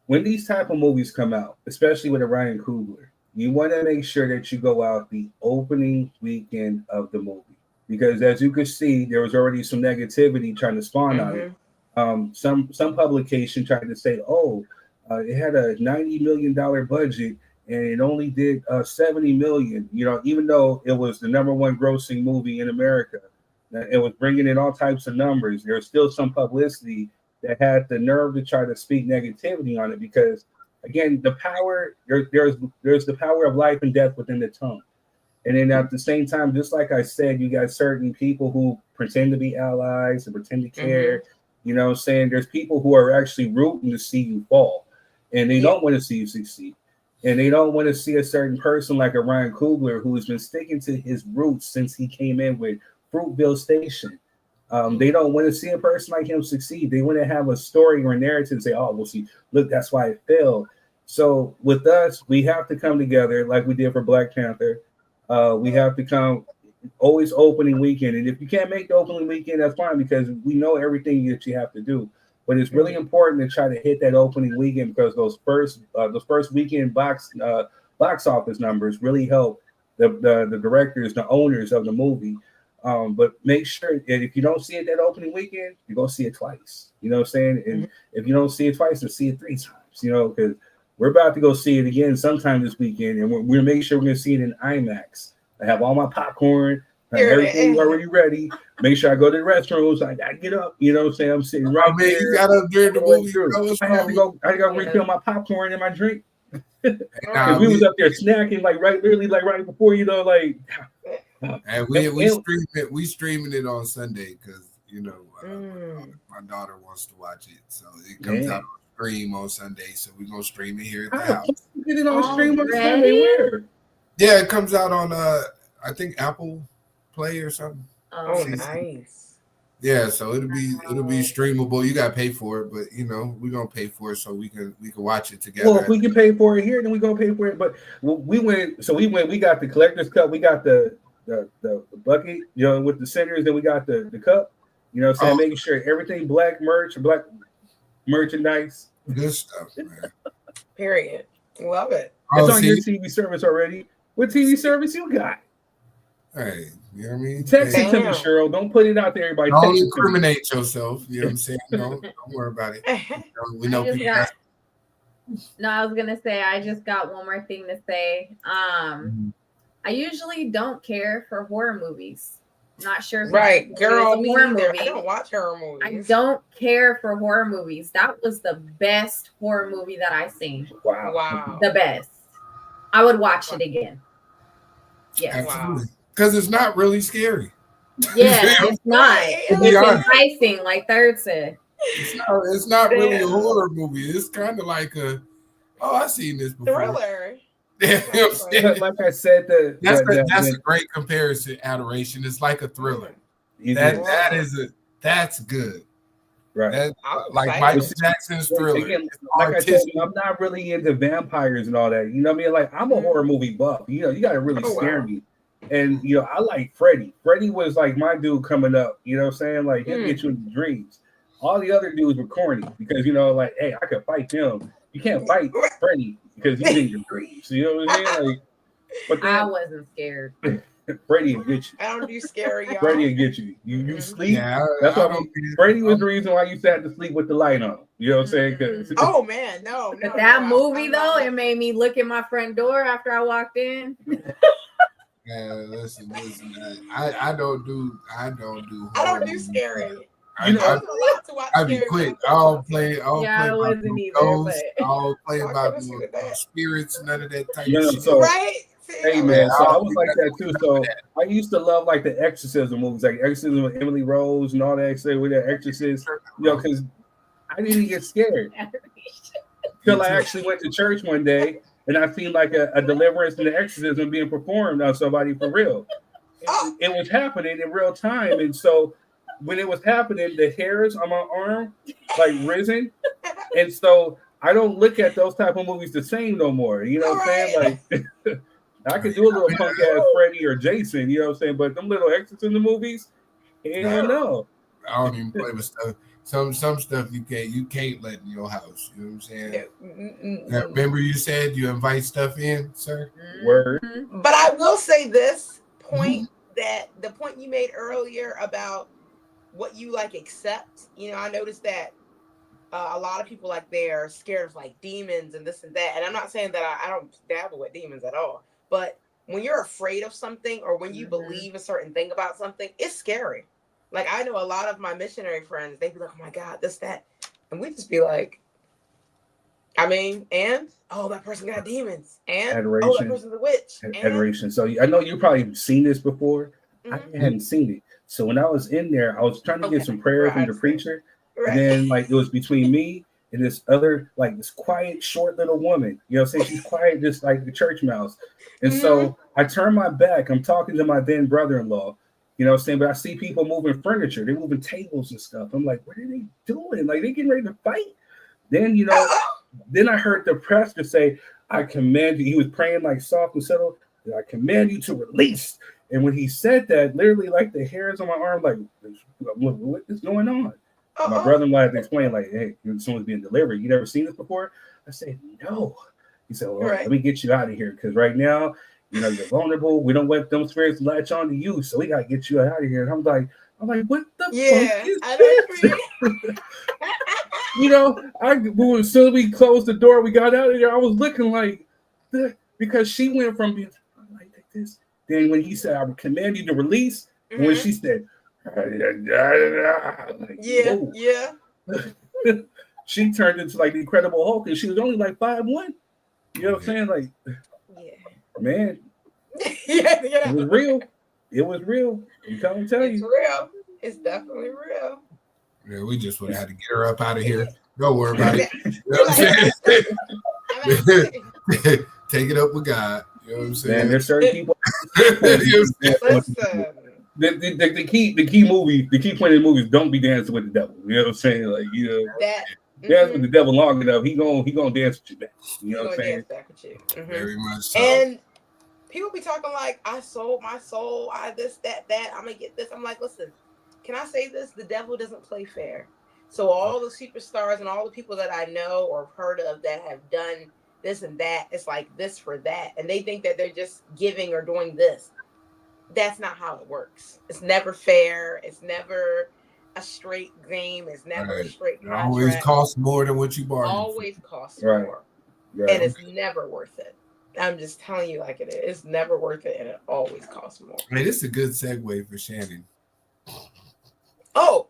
when these type of movies come out, especially with a Ryan Coogler, you want to make sure that you go out the opening weekend of the movie, because as you can see, there was already some negativity trying to spawn on it. Some publication tried to say, it had a $90 million budget and it only did 70 million. Even though it was the #1 grossing movie in America, it was bringing in all types of numbers. There was still some publicity that had the nerve to try to speak negativity on it, because again, the power there's the power of life and death within the tongue. And then at the same time, just like I said, you got certain people who pretend to be allies and pretend to care. You know what I'm saying? There's people who are actually rooting to see you fall, and they don't want to see you succeed. And they don't want to see a certain person like a Ryan Coogler, who has been sticking to his roots since he came in with Fruitville Station. They don't want to see a person like him succeed. They want to have a story or a narrative and say, well, see, look, that's why it failed. So with us, we have to come together like we did for Black Panther. We have to come always opening weekend. And if you can't make the opening weekend, that's fine, because we know everything that you have to do. But it's really important to try to hit that opening weekend, because those first weekend box office numbers really help the directors, the owners of the movie. But make sure that if you don't see it that opening weekend, you're gonna see it twice. You know what I'm saying? And if you don't see it twice, then see it 3 times. Because we're about to go see it again sometime this weekend, and we're gonna make sure we're gonna see it in IMAX. I have all my popcorn, everything already ready. Make sure I go to the restrooms. I gotta get up. You know what I'm saying? I'm sitting right there. You got up during the movie. I have to go. I gotta refill my popcorn and my drink. Because we was up there snacking literally right before, And we streaming it on Sunday, because my daughter wants to watch it, so it comes out on stream on Sunday. So we're gonna stream it here at the house. Get it on stream on Sunday. Where? Yeah, it comes out on I think Apple Play or something. Oh, nice. Yeah, so it'll be streamable. You gotta pay for it, but we're gonna pay for it so we can watch it together. Well, if we can pay for it here, then we're gonna pay for it. But we went. We got the collector's cup. We got the bucket, with the centers. Then we got the cup. Making sure everything black merchandise. Good stuff, man. Period. Love it. It's on your TV service already. What TV service you got? Hey, you know what I mean? Text it to me, Cheryl. Don't put it out there, everybody. Don't incriminate yourself. You know what I'm saying? Don't worry about it. We know people. I was gonna say, I just got one more thing to say. I usually don't care for horror movies. Not sure if right, girl. Me either. I don't watch horror movies. I don't care for horror movies. That was the best horror movie that I've seen. Wow. The best. I would watch it again. Yes. Absolutely. Because it's not really scary. Yeah, it's not. It's enticing, like Third said. It's not really a horror movie. It's kind of like I've seen this before. Thriller. Like I said, that's a great comparison. Adoration. It's like a thriller. That's good. Right. Like Michael Jackson's Thriller. Again, like I told you, I'm not really into vampires and all that. You know what I mean? Like, I'm a horror movie buff. You know, you got to really scare me. And, you know, I like Freddy. Freddy was like my dude coming up. You know what I'm saying? Like, he'll get you in your dreams. All the other dudes were corny because, you know, like, hey, I could fight him. You can't fight Freddy because he's in your dreams. You know what I'm saying? Like, but then, I wasn't scared. Freddie will get you. I don't do scary, y'all. Freddie will get you. You sleep. Yeah, that's why Freddie was the reason why you sat to sleep with the light on. You know what I'm saying? Oh man, no. But that movie though, it made me look at my front door after I walked in. Man, listen. I don't do scary. I'd be quick. I'll play. I'll play about spirits. None of that type of shit. So, hey man, so I was like that too. So I used to love like the exorcism movies, like Exorcism with Emily Rose and all that. Say with that Exorcist, you know, because I didn't get scared until I actually went to church one day and I seen like a deliverance and the exorcism being performed on somebody for real. It was happening in real time, and so when it was happening, the hairs on my arm like risen, and so I don't look at those type of movies the same no more. You know what I'm saying? Like. I could do a little punk ass Freddy or Jason, you know what I'm saying? But them little exorcism movies, hell no. I don't even play with stuff. Some stuff you can't let in your house. You know what I'm saying? Now, remember you said you invite stuff in, sir? Word. But I will say this point that the point you made earlier about what you like accept. You know, I noticed that a lot of people like they're scared of like demons and this and that. And I'm not saying that I don't dabble with demons at all. But when you're afraid of something or when you believe a certain thing about something, it's scary. Like I know a lot of my missionary friends, they'd be like, oh my God, this, that. And we just be like, I mean, and that person got demons. And adoration. That person's a witch. Adoration. So I know you probably seen this before. I hadn't seen it. So when I was in there, I was trying to get some prayer from the preacher. Right. And then like it was between me and this other, like this quiet, short little woman. You know what I'm saying? She's quiet, just like the church mouse. And so I turn my back. I'm talking to my then brother-in-law. You know what I'm saying? But I see people moving furniture. They're moving tables and stuff. I'm like, what are they doing? Like, they getting ready to fight? Then, you know, then I heard the pastor say, I command you. He was praying like soft and subtle. I command you to release. And when he said that, literally like the hairs on my arm, like, what is going on? My brother-in-law had to explain, like, hey, someone's being delivered. You never seen this before? I said, no. He said, well, let me get you out of here. Because right now, you know, you're vulnerable. We don't want them spirits to latch on to you. So we got to get you out of here. And I'm like, what the fuck is this? You know, as soon as we closed the door, we got out of there. I was looking like, because she went from being like this. Then when he said, I would command you to release, and when she said, she turned into like the Incredible Hulk, and she was only like 5'1". You know what I'm saying? Like, man, it was real. It was real. I'm trying to tell you, it's real. It's definitely real. Yeah, we just would have had to get her up out of here. Don't worry about it. You know what I'm saying? Take it up with God. You know what I'm saying? Man, there's certain people. The key point in the movies, don't be dancing with the devil. You know what I'm saying? Like, you know, dance with the devil long enough, he gonna dance with you back. You know what I'm saying? Dance back with you. Very much so. And people be talking like, I sold my soul, I this, that, I'm gonna get this. I'm like, listen, can I say this? The devil doesn't play fair. So all the superstars and all the people that I know or heard of that have done this and that, it's like this for that. And they think that they're just giving or doing this. That's not how it works. It's never fair. It's never a straight game. It's never a straight contract. It always costs more than what you bargained. Always costs more. Right. And it's never worth it. I'm just telling you like it is. It's never worth it, and it always costs more. Hey, this is a good segue for Shannon. Oh.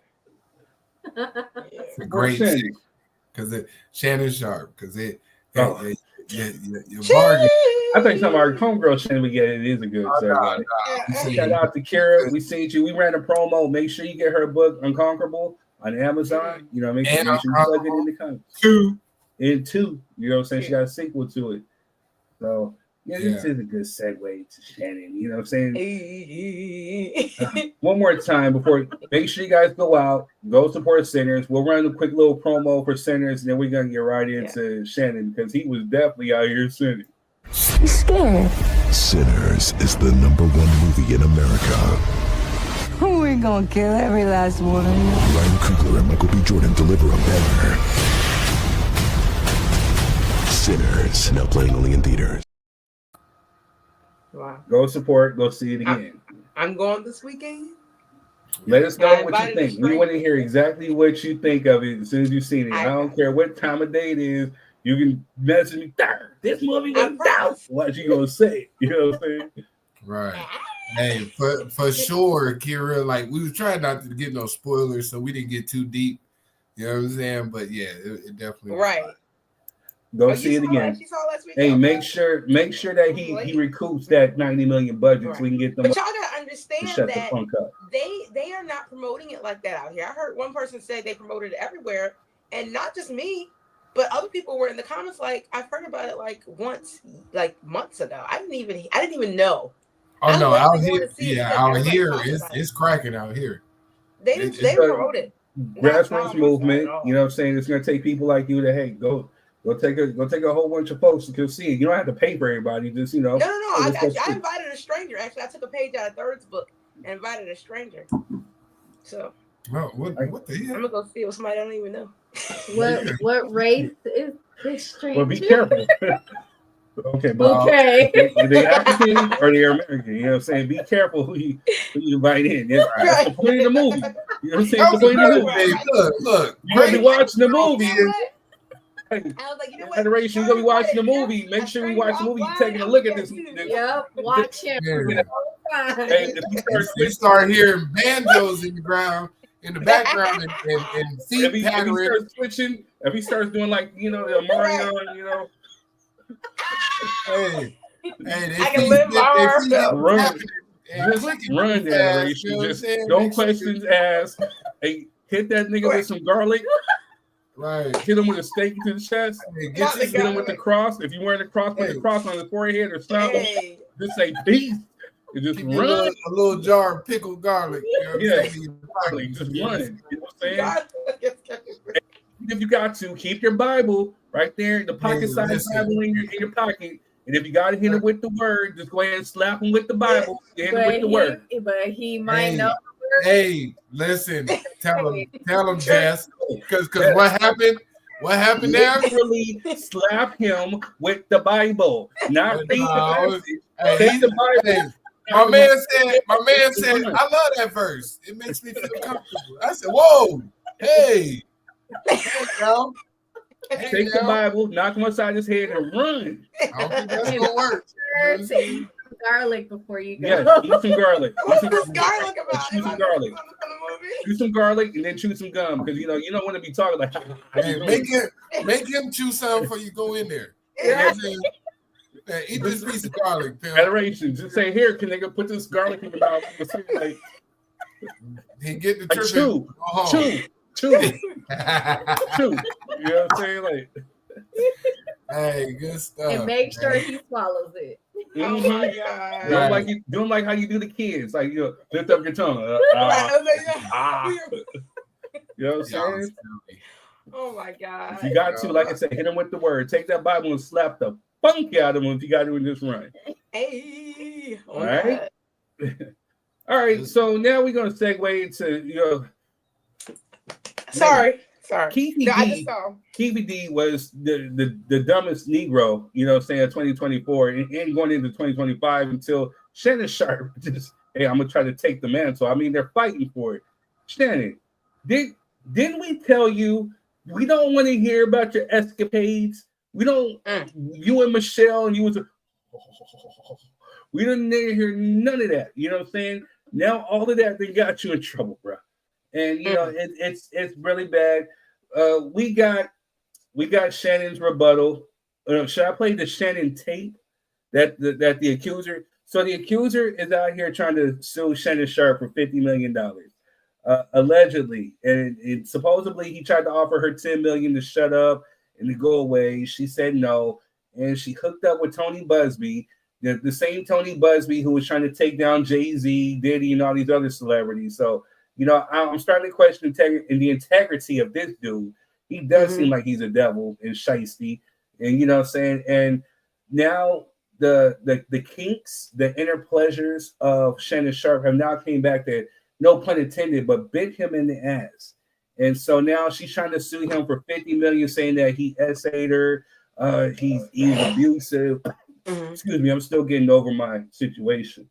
It's a great segue. Because Shannon Sharpe, because your bargain. I think some of our homegirl Shannon we get it is a good segue. Shout out to Kara. We seen you. We ran a promo. Make sure you get her book Unconquerable on Amazon. You know, make sure you plug it in the comments. 2. You know what I'm saying? She got a sequel to it. So Yeah, this is a good segue to Shannon. You know what I'm saying? One more time before, make sure you guys go out, go support Sinners. We'll run a quick little promo for Sinners, and then we're gonna get right into Shannon because he was definitely out here sinning. He's scared. Sinners is the #1 movie in America. We're gonna kill every last one of you. Ryan Coogler and Michael B. Jordan deliver a banner. Sinners, now playing only in theaters. Wow. Go support, go see it again. I'm going this weekend. Let us know what you think. We want to hear exactly what you think of it as soon as you've seen it. I don't care what time of day it is. You can message me. This movie was dope. What you gonna say? You know what I'm saying? Right. Hey, for sure, Kira. Like we was trying not to get no spoilers, so we didn't get too deep. You know what I'm saying? But yeah, it definitely right. Go see it again. Hey, make sure that he recoups that 90 million budget so we can get them. But y'all gotta understand shut that the funk up. they are not promoting it like that out here. I heard one person say they promoted it everywhere, and not just me, but other people were in the comments like, I've heard about it like once, like months ago. I didn't even know. Oh no, out here, out here it's cracking out here. They promote it. Grassroots movement. You know what I'm saying? It's gonna take people like you to go take a whole bunch of folks to go see it. You don't have to pay for everybody. Just No. I invited a stranger. Actually, I took a page out of Third's book and invited a stranger. So. What the hell? I'm gonna go see it with somebody I don't even know. What race is this stranger? Well, be careful. Okay, but are they African or they American? You know what I'm saying? Be careful who you invite in. That's the point of the movie. You know what I'm saying? The point of the movie. Look, you're gonna be watching the movie. I was like, you know what? Federation, you're gonna be watching the movie. Make sure we watch the movie. You're taking a look at this. Yep, watch him. Hey, if you start hearing banjos in the background and feet if he starts switching, if he starts doing like the Mario, Hey, I can live my run, generation. Just no questions asked. Hey, hit that nigga with some garlic. Right. Hit him with a stake to the chest. Hit him with the cross. If you're wearing a cross, put the cross on his forehead or something. Just say peace. And just run. A little jar of pickled garlic. You know just run. You know what I'm saying? If you got to, keep your Bible right there, the pocket-sized Bible in your pocket. And if you got to hit him with the word, just go ahead and slap him with the Bible. Hit him with the word. But he might know. Hey, listen, tell him, Jess, because what happened? What happened there? Literally slap him with the Bible, not read the message. Take the Bible. My man said, I love that verse. It makes me feel comfortable. I said, whoa, hey, y'all. Take the Bible, knock him upside his head, and run. I don't think that's gonna work. Take garlic before you go. Yeah, eat some garlic. What's this garlic about? Chew some garlic. Chew some garlic and then chew some gum because you don't want to be talking like. Hey, make him chew some before you go in there. You know what I'm saying? Eat this piece of garlic, pal. Adoration. Just say, here, can they go put this garlic in your mouth? Like, he get the like, chew. You know what I'm saying? Like, hey, good stuff. And make sure he swallows it. Oh my God! Do him like how you do the kids. Like, lift up your tongue. You know what I'm saying? Oh my God! If you got to, like I said, hit him with the word. Take that Bible and slap the funk out of him if you got to in this run. Hey, all right. All right. So now we're gonna segue into Sorry. Keefy D was the dumbest Negro, you know what I'm saying, 2024 and going into 2025 until Shannon Sharpe just, hey, I'm gonna try to take the mantle. I mean, they're fighting for it. Shannon, didn't we tell you we don't want to hear about your escapades? We don't. You and Michelle and you was. We didn't hear none of that. You know what I'm saying? Now all of that they got you in trouble, bro. And you know it's really bad. We got Shannon's rebuttal. Should I play the Shannon tape that the accuser? So the accuser is out here trying to sue Shannon Sharpe for $50 million, allegedly, and supposedly he tried to offer her $10 million to shut up and to go away. She said no, and she hooked up with Tony Busby. the same Tony Busby who was trying to take down Jay-Z, Diddy, and all these other celebrities. So, I'm starting to question the integrity of this dude. He does seem like he's a devil and shiesty. And you know what I'm saying? And now the kinks, the inner pleasures of Shannon Sharpe have now came back that, no pun intended, but bit him in the ass. And so now she's trying to sue him for $50 million, saying that he essayed her, he's abusive. Excuse me, I'm still getting over my situation.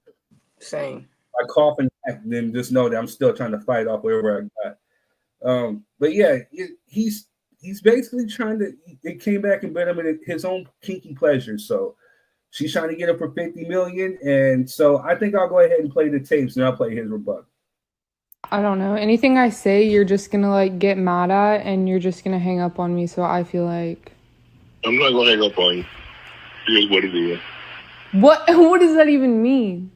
Same. I cough and act, then just know that I'm still trying to fight off whatever I got. But yeah, he's basically trying to. It came back and bit him in his own kinky pleasure. So she's trying to get him for $50 million, and so I think I'll go ahead and play the tapes, and I'll play his rebuttal. I don't know. Anything I say, you're just gonna like get mad at, and you're just gonna hang up on me. So I feel like I'm not gonna hang up on you. Here's what it is. what? What does that even mean?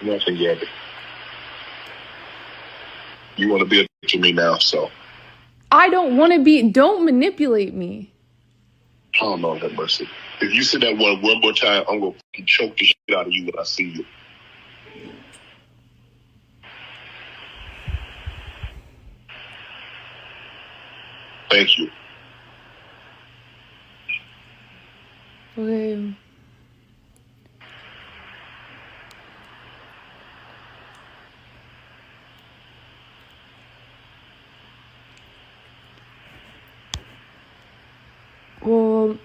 Nothing yet. You want to be a bitch to me now, so. I don't want to be. Don't manipulate me. Oh, no, have mercy. If you say that one more time, I'm going to choke the shit out of you when I see you. Thank you. Okay. Well,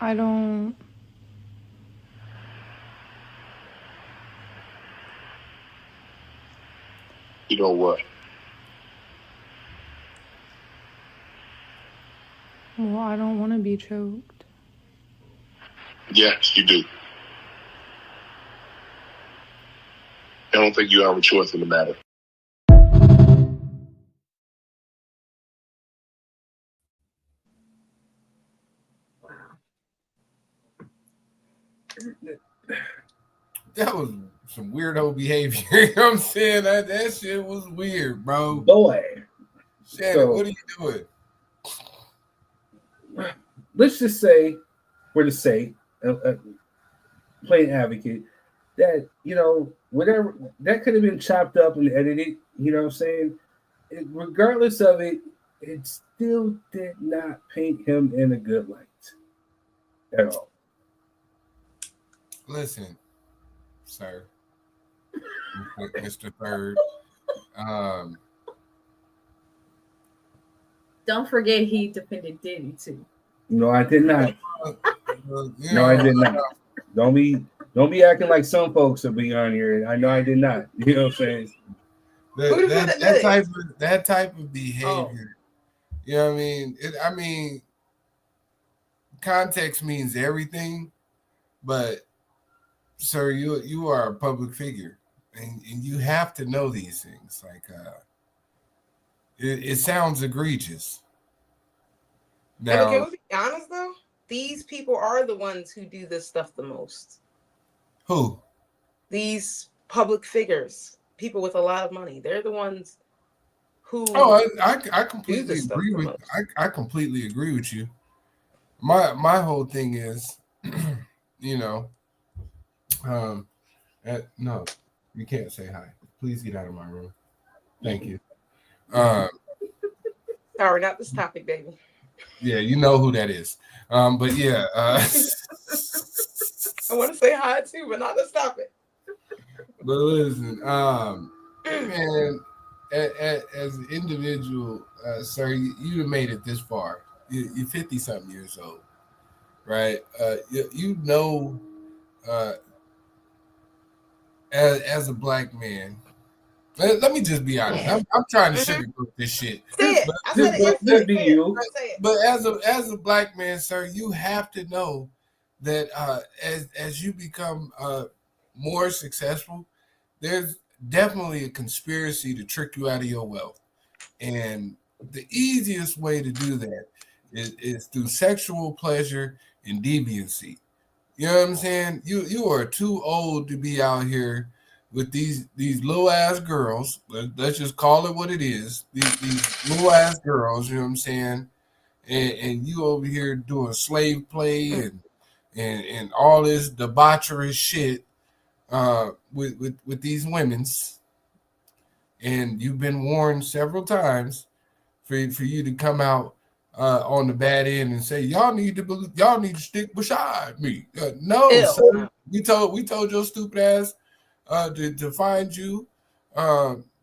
I don't. You know what? Well, I don't want to be choked. Yes, you do. I don't think you have a choice in the matter. That was some weirdo behavior. You know what I'm saying? That shit was weird, bro. Boy. Shannon, what are you doing? Let's just say, for the sake, plain advocate, that, whatever, that could have been chopped up and edited, you know what I'm saying? Regardless of it, it still did not paint him in a good light at all. Listen, sir, Mr. Third. Don't forget he defended Diddy too. No, I did not. No, I did not. Don't be acting like some folks will be on here. I know I did not. You know what I'm saying? That type of behavior. You know what I mean? Context means everything, but sir, you are a public figure, and you have to know these things. Like, it sounds egregious. Now, can we be honest though? These people are the ones who do this stuff the most. Who? These public figures, people with a lot of money. They're the ones who. Oh, I completely agree with. I completely agree with you. My whole thing is, no, you can't say hi. Please get out of my room. Thank you. Sorry, not this topic, baby. Yeah, you know who that is. But yeah, I want to say hi too, but not this topic. But listen, man, as an individual, sir, you have made it this far. You're 50-something years old, right? As a black man, let me just be honest. I'm trying to sugarcoat this shit. But as a black man, sir, you have to know that as you become more successful, there's definitely a conspiracy to trick you out of your wealth. And the easiest way to do that is through sexual pleasure and deviancy. You know what I'm saying? You are too old to be out here with these little ass girls. Let's just call it what it is. These little ass girls, you know what I'm saying? And you over here doing slave play and all this debaucherous shit with these women's, and you've been warned several times for you to come out on the bad end and say y'all need to stick beside me. No, sir. We told your stupid ass to find you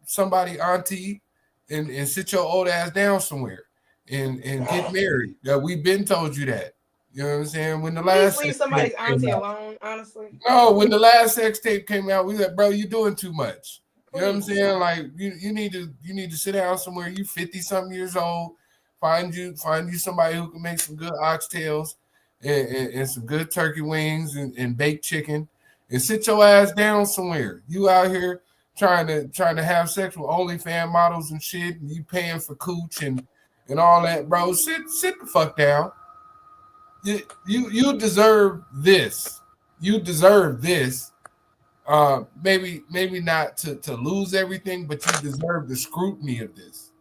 somebody auntie and sit your old ass down somewhere and get married. We've been told you that. You know what I'm saying? When the last Please leave somebody's auntie alone, honestly. No, when the last sex tape came out, we said, bro, you're doing too much. You know what I'm saying? Like you need to sit down somewhere. You 50-something years old. Find you somebody who can make some good oxtails and some good turkey wings and baked chicken and sit your ass down somewhere. You out here trying to have sex with OnlyFans models and shit, and you paying for cooch and all that, bro. Sit the fuck down. You deserve this. You deserve this. Maybe not to lose everything, but you deserve the scrutiny of this.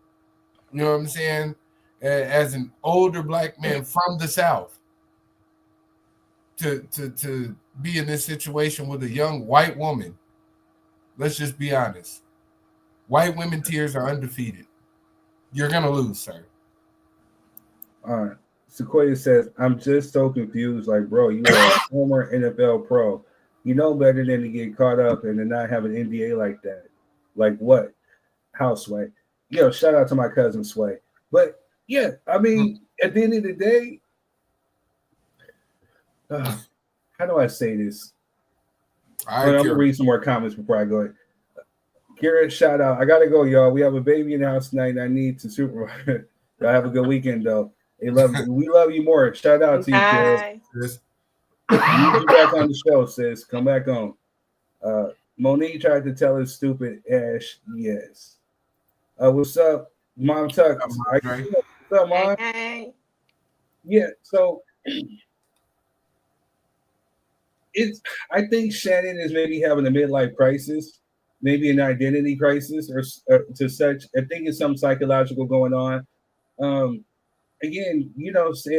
You know what I'm saying? As an older black man from the South, to be in this situation with a young white woman. Let's just be honest. White women tears are undefeated. You're gonna lose, sir. All right. Sequoia says, I'm just so confused. Like, bro, you are a former NFL pro. You know better than to get caught up and to not have an NDA like that. Like what? How, Sway? Yo, shout out to my cousin Sway. But yeah, I mean, at the end of the day, how do I say this? I'm gonna read some more comments before I go. Garrett, shout out. I gotta go, y'all. We have a baby in the house tonight, and I need to supervise. Y'all have a good weekend, though. We love you more. Shout out to you, Garrett. Need you back on the show, sis. Come back on. Monique tried to tell us stupid Ash. Yes. What's up, Mom Tuck? What's up, Mom? Hey. Yeah. So I think Shannon is maybe having a midlife crisis, maybe an identity crisis, or to such. I think it's something psychological going on. Again,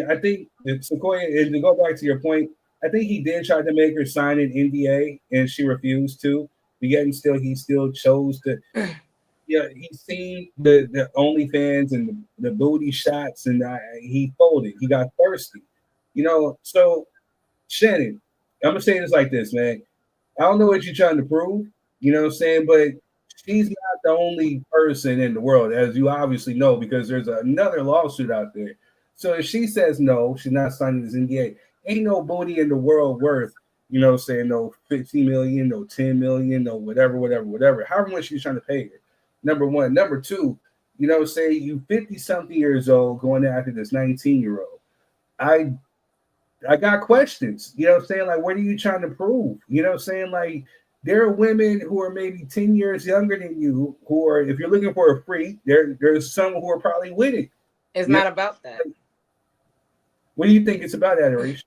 I think Sequoia, and to go back to your point, I think he did try to make her sign an NDA, and she refused to. But yet, he still chose to. Yeah, he's seen the OnlyFans and the booty shots, and he folded. He got thirsty, So, Shannon, I'm gonna say this like this, man. I don't know what you're trying to prove, you know what I'm saying, but she's not the only person in the world, as you obviously know, because there's another lawsuit out there. So if she says no, she's not signing this NDA. Ain't no booty in the world worth, no 50 million, no 10 million, no whatever. However much she's trying to pay her. Number one. Number two, say you 50-something years old going after this 19-year-old. I got questions, like, what are you trying to prove? Like, there are women who are maybe 10 years younger than you who are, if you're looking for a freak, there's some who are probably with it. It's not about that. What do you think it's about, Adoration?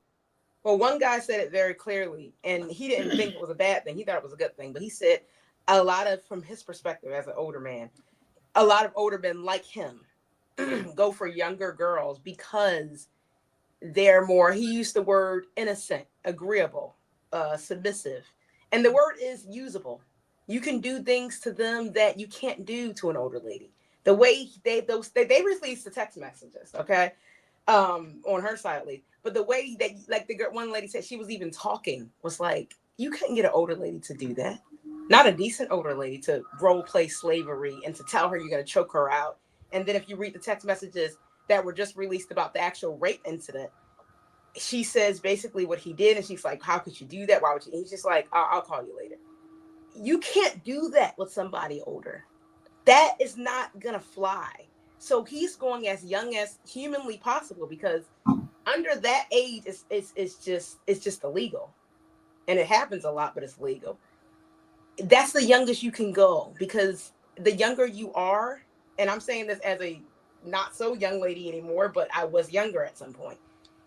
Well, one guy said it very clearly, and he didn't think it was a bad thing. He thought it was a good thing. But he said from his perspective as an older man, a lot of older men like him go for younger girls because they're more, he used the word innocent, agreeable, submissive. And the word is usable. You can do things to them that you can't do to an older lady. The way they released the text messages, okay, on her side at least. But the way that, like, one lady said, she was even talking, was like, you couldn't get an older lady to do that. Not a decent older lady to role play slavery and to tell her you're going to choke her out. And then if you read the text messages that were just released about the actual rape incident, she says basically what he did, and she's like, how could you do that? Why would you? And he's just like, I'll call you later. You can't do that with somebody older. That is not gonna fly. So he's going as young as humanly possible, because under that age it's just illegal. And it happens a lot, but it's legal. That's the youngest you can go, because the younger you are, and I'm saying this as a not so young lady anymore, but I was younger at some point.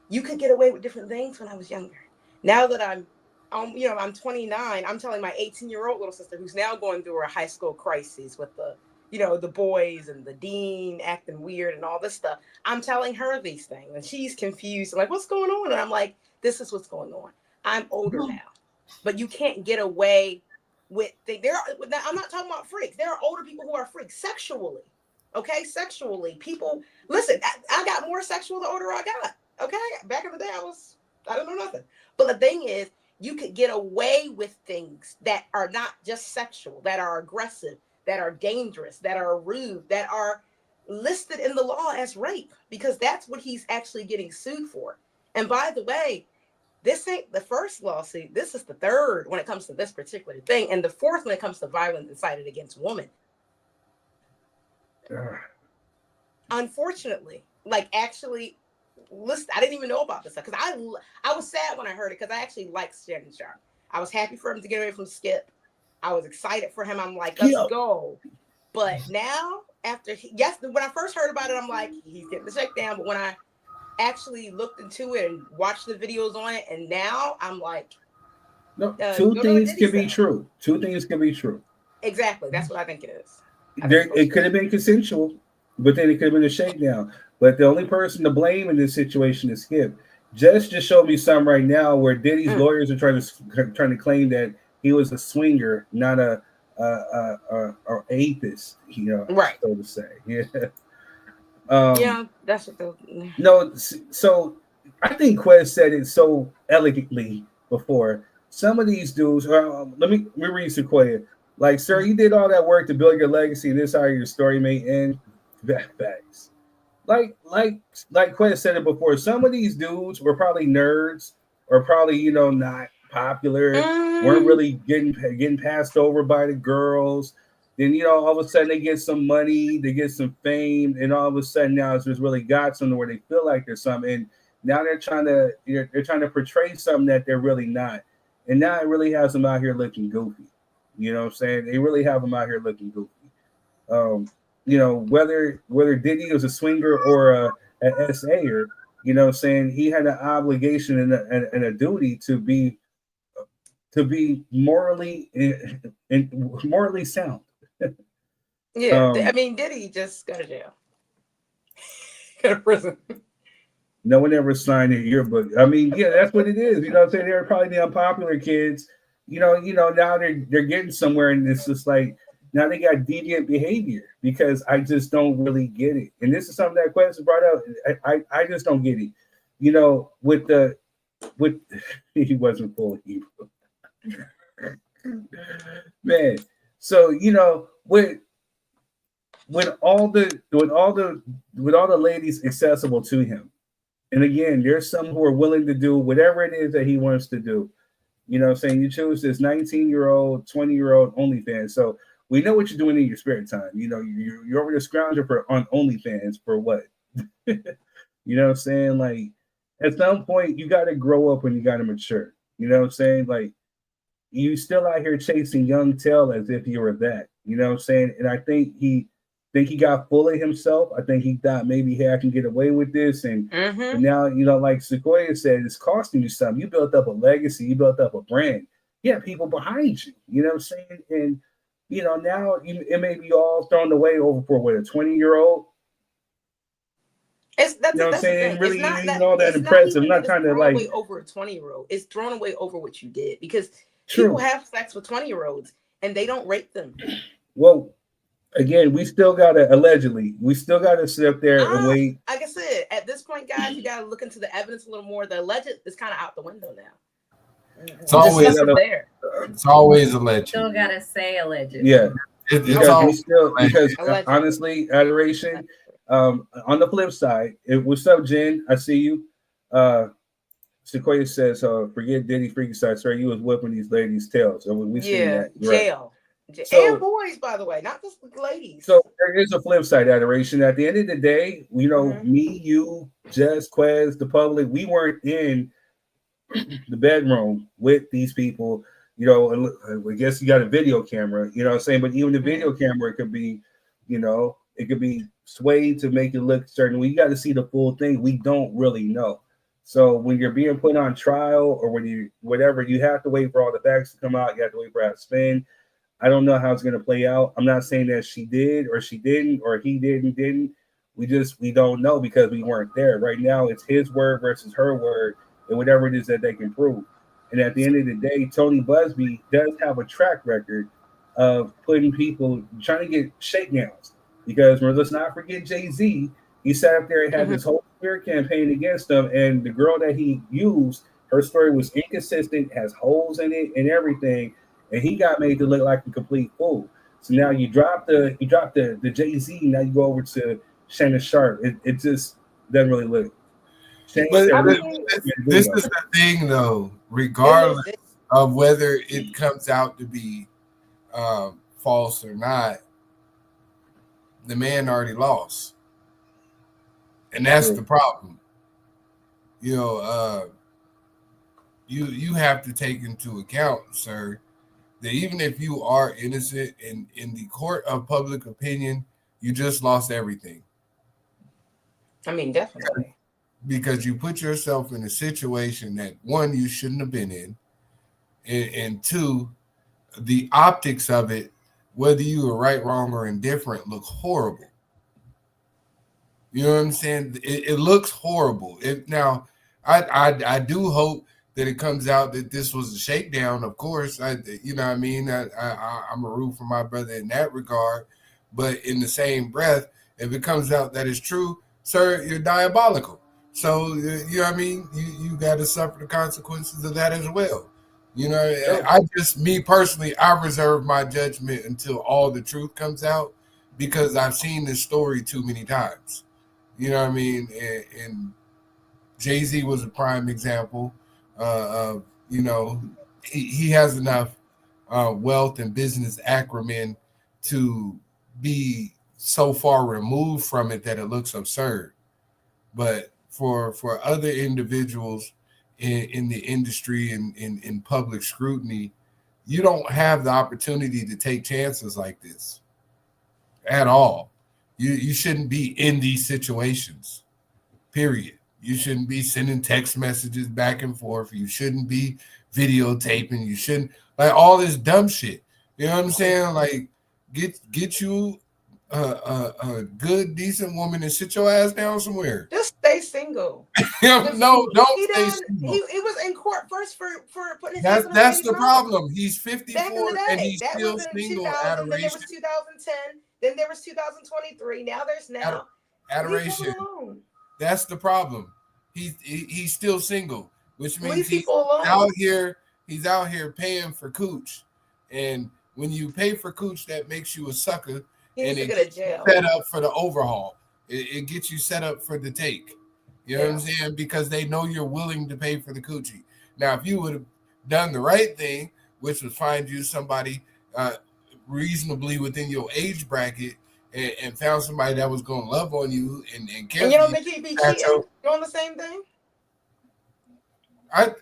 You could get away with different things when I was younger. Now that I'm I'm 29. I'm telling my 18-year-old little sister who's now going through a high school crisis with the boys and the dean acting weird and all this stuff. I'm telling her these things and she's confused. I'm like, what's going on? And I'm like, this is what's going on. I'm older now, but you can't get away with things. I'm not talking about freaks. There are older people who are freaks sexually. Okay, sexually. People, listen, I got more sexual the older I got. Okay, back in the day, I don't know nothing. But the thing is, you could get away with things that are not just sexual, that are aggressive, that are dangerous, that are rude, that are listed in the law as rape, because that's what he's actually getting sued for. And by the way, this ain't the first lawsuit. This is the third when it comes to this particular thing, and the fourth when it comes to violence incited against women. Unfortunately, actually, listen, I didn't even know about this because I was sad when I heard it because I actually liked Shannon Sharpe. I was happy for him to get away from Skip. I was excited for him. I'm like, let's go. But now, when I first heard about it, I'm like, he's getting the Shakedown. But when I actually looked into it and watched the videos on it, and now I'm like, no, two things can be true. Two things can be true. Exactly. That's what I think it is. It could have been consensual, but then it could have been a shakedown. But the only person to blame in this situation is Skip. Just showed me some right now where Diddy's lawyers are trying to claim that he was a swinger, not a atheist, right? So to say, yeah. That's what No, so I think Quez said it so elegantly before. Some of these dudes, let me read Sequoia. Like, sir, you did all that work to build your legacy, and this is how your story may end. Facts. Like Quez said it before. Some of these dudes were probably nerds, or probably not popular, weren't really getting passed over by the girls. Then all of a sudden they get some money, they get some fame, and all of a sudden now it's just really got something where they feel like there's something. And now they're trying to portray something that they're really not. And now it really has them out here looking goofy. You know what I'm saying? They really have them out here looking goofy. Whether Diddy was a swinger or an SA'er, what I'm saying, he had an obligation and a duty to be morally sound. Yeah, I mean, Diddy just go to jail, go to prison. No one ever signed a yearbook. I mean, yeah, that's what it is. You know what I'm saying? They're probably the unpopular kids. Now they're getting somewhere, and it's just like now they got deviant behavior because I just don't really get it. And this is something that Quest brought up. I just don't get it. With he wasn't full of evil. Man, so with all the ladies accessible to him, and again, there's some who are willing to do whatever it is that he wants to do. You choose this 19-year-old, 20-year-old OnlyFans. So we know what you're doing in your spare time. You're over the scrounger on OnlyFans for what? You know what I'm saying? Like, at some point, you got to grow up and you got to mature. You know what I'm saying? Like, you still out here chasing young tail as if you were that. You know what I'm saying? And I think he got full of himself. I think he thought maybe, hey, I can get away with this. And now, like Sequoia said, it's costing you something. You built up a legacy. You built up a brand. You have people behind you. You know what I'm saying? And, now it may be all thrown away over for what, a 20-year-old? That's what I'm saying? Really, it's not all that impressive. I'm not trying to like away over a 20-year-old. It's thrown away over what you did because people have sex with 20-year-olds and they don't rape them. Well, again, we still gotta sit up there and wait. Like I said, at this point, guys, you gotta look into the evidence a little more. The alleged is kind of out the window now. It's always there. It's always alleged. Still gotta say alleged. Yeah, because alleged. Honestly, adoration. On the flip side, what's up, Jen? I see you. Sequoia says, forget Diddy freaky side, sir. You was whipping these ladies' tails. So we seen that. Jail. Right. And boys, by the way, not just ladies. So there is a flip side, adoration. At the end of the day, me, you, Jess, Quez, the public, we weren't in the bedroom with these people. I guess you got a video camera, you know what I'm saying? But even the video camera could be, it could be swayed to make it look certain. We got to see the full thing. We don't really know. So when you're being put on trial or when you whatever, you have to wait for all the facts to come out. You have to wait for that spin. I don't know how it's going to play out. I'm not saying that she did or she didn't or he didn't. We don't know because we weren't there. Right now, it's his word versus her word and whatever it is that they can prove. And at the end of the day, Tony Busby does have a track record of putting people trying to get shakedowns. Because let's not forget Jay-Z. He sat up there and had this whole smear campaign against him, and the girl that he used, her story was inconsistent, has holes in it, and everything. And he got made to look like a complete fool. So now you drop the Jay-Z, now you go over to Shannon Sharpe. It just doesn't really look. But this is the thing, though. Regardless of whether it comes out to be false or not, the man already lost, and that's the problem. You know, you have to take into account, sir, that even if you are innocent in the court of public opinion, you just lost everything. I mean, definitely. Because you put yourself in a situation that, one, you shouldn't have been in, and two, the optics of it, whether you were right, wrong, or indifferent, look horrible. You know what I'm saying? It looks horrible. Now, I do hope that it comes out that this was a shakedown. Of course, you know what I mean. I'm a root for my brother in that regard. But in the same breath, if it comes out that it's true, sir, you're diabolical. So you know what I mean. You got to suffer the consequences of that as well. You know, me personally, I reserve my judgment until all the truth comes out because I've seen this story too many times. You know what I mean? And Jay-Z was a prime example of, you know, he has enough wealth and business acumen to be so far removed from it that it looks absurd. But for other individuals in the industry and in public scrutiny, you don't have the opportunity to take chances like this at all. You shouldn't be in these situations, period. You shouldn't be sending text messages back and forth. You shouldn't be videotaping. You shouldn't, like, all this dumb shit. You know what I'm saying? Like, get you a good, decent woman and sit your ass down somewhere. Just stay single. No, don't stay single. He was in court first for putting his That's the problem. He's 54 back in the day. and he's That still was in single. 2000. Then there was 2010. Then there was 2023. Now there's now. Adoration. That's the problem. He's still single, which means he's out here. He's out here paying for cooch, and when you pay for cooch, that makes you a sucker, and it gets you set up for the overhaul. It gets you set up for the take. You know what I'm saying? Because they know you're willing to pay for the coochie. Now, if you would have done the right thing, which was find you somebody reasonably within your age bracket, and found somebody that was going to love on you and care. And you don't think he'd be cheating doing the same thing? I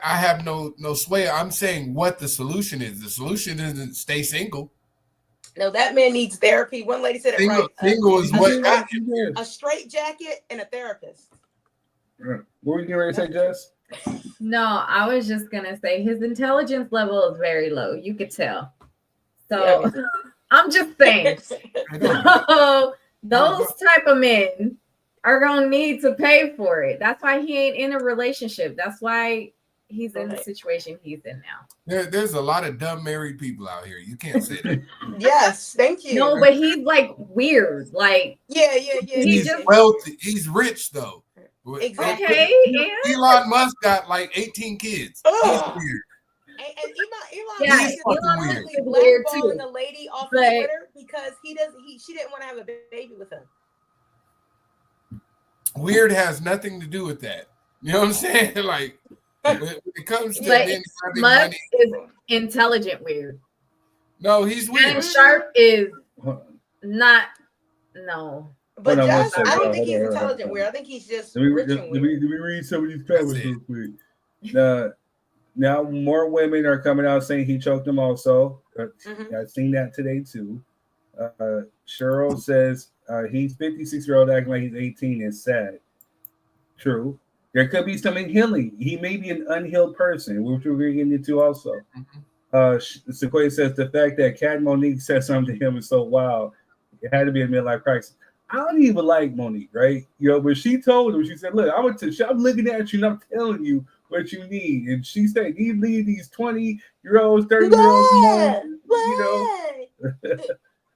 have no sway. I'm saying what the solution is. The solution isn't stay single. No, that man needs therapy. One lady said it right. Single is what a straight jacket and a therapist. What were you getting ready to say, Jess? No, I was just gonna say his intelligence level is very low. You could tell. So I'm just saying. So those type of men are gonna need to pay for it. That's why he ain't in a relationship. That's why he's in the situation he's in now. There's a lot of dumb married people out here. You can't say that. Yes, thank you. No, but he's like weird. Like He's wealthy. He's rich though. Exactly. Okay. Elon Musk got like 18 kids. He's weird. And Elon is weird too. The lady off of Twitter because she didn't want to have a baby with him. Weird has nothing to do with that. You know what I'm saying? Like when it comes to men having Musk money, is intelligent weird. No, he's weird. Shannon Sharpe is not. No. But Josh, I don't think he's intelligent weird. I think he's just rich and weird. Let me read some of these comments real quick. Now more women are coming out saying he choked them also. I've seen that today too. Cheryl says he's 56-year-old acting like he's 18 is sad. True. There could be some healing. He may be an unhealed person, which we're getting into also. Sequoia says the fact that Kat Monique said something to him is so wild. It had to be a midlife crisis. I don't even like Monique, right? When she told him, she said, "Look, I'm looking at you and I'm telling you what you need." And she said, "You leave these 20-year-olds, 30-year-olds alone."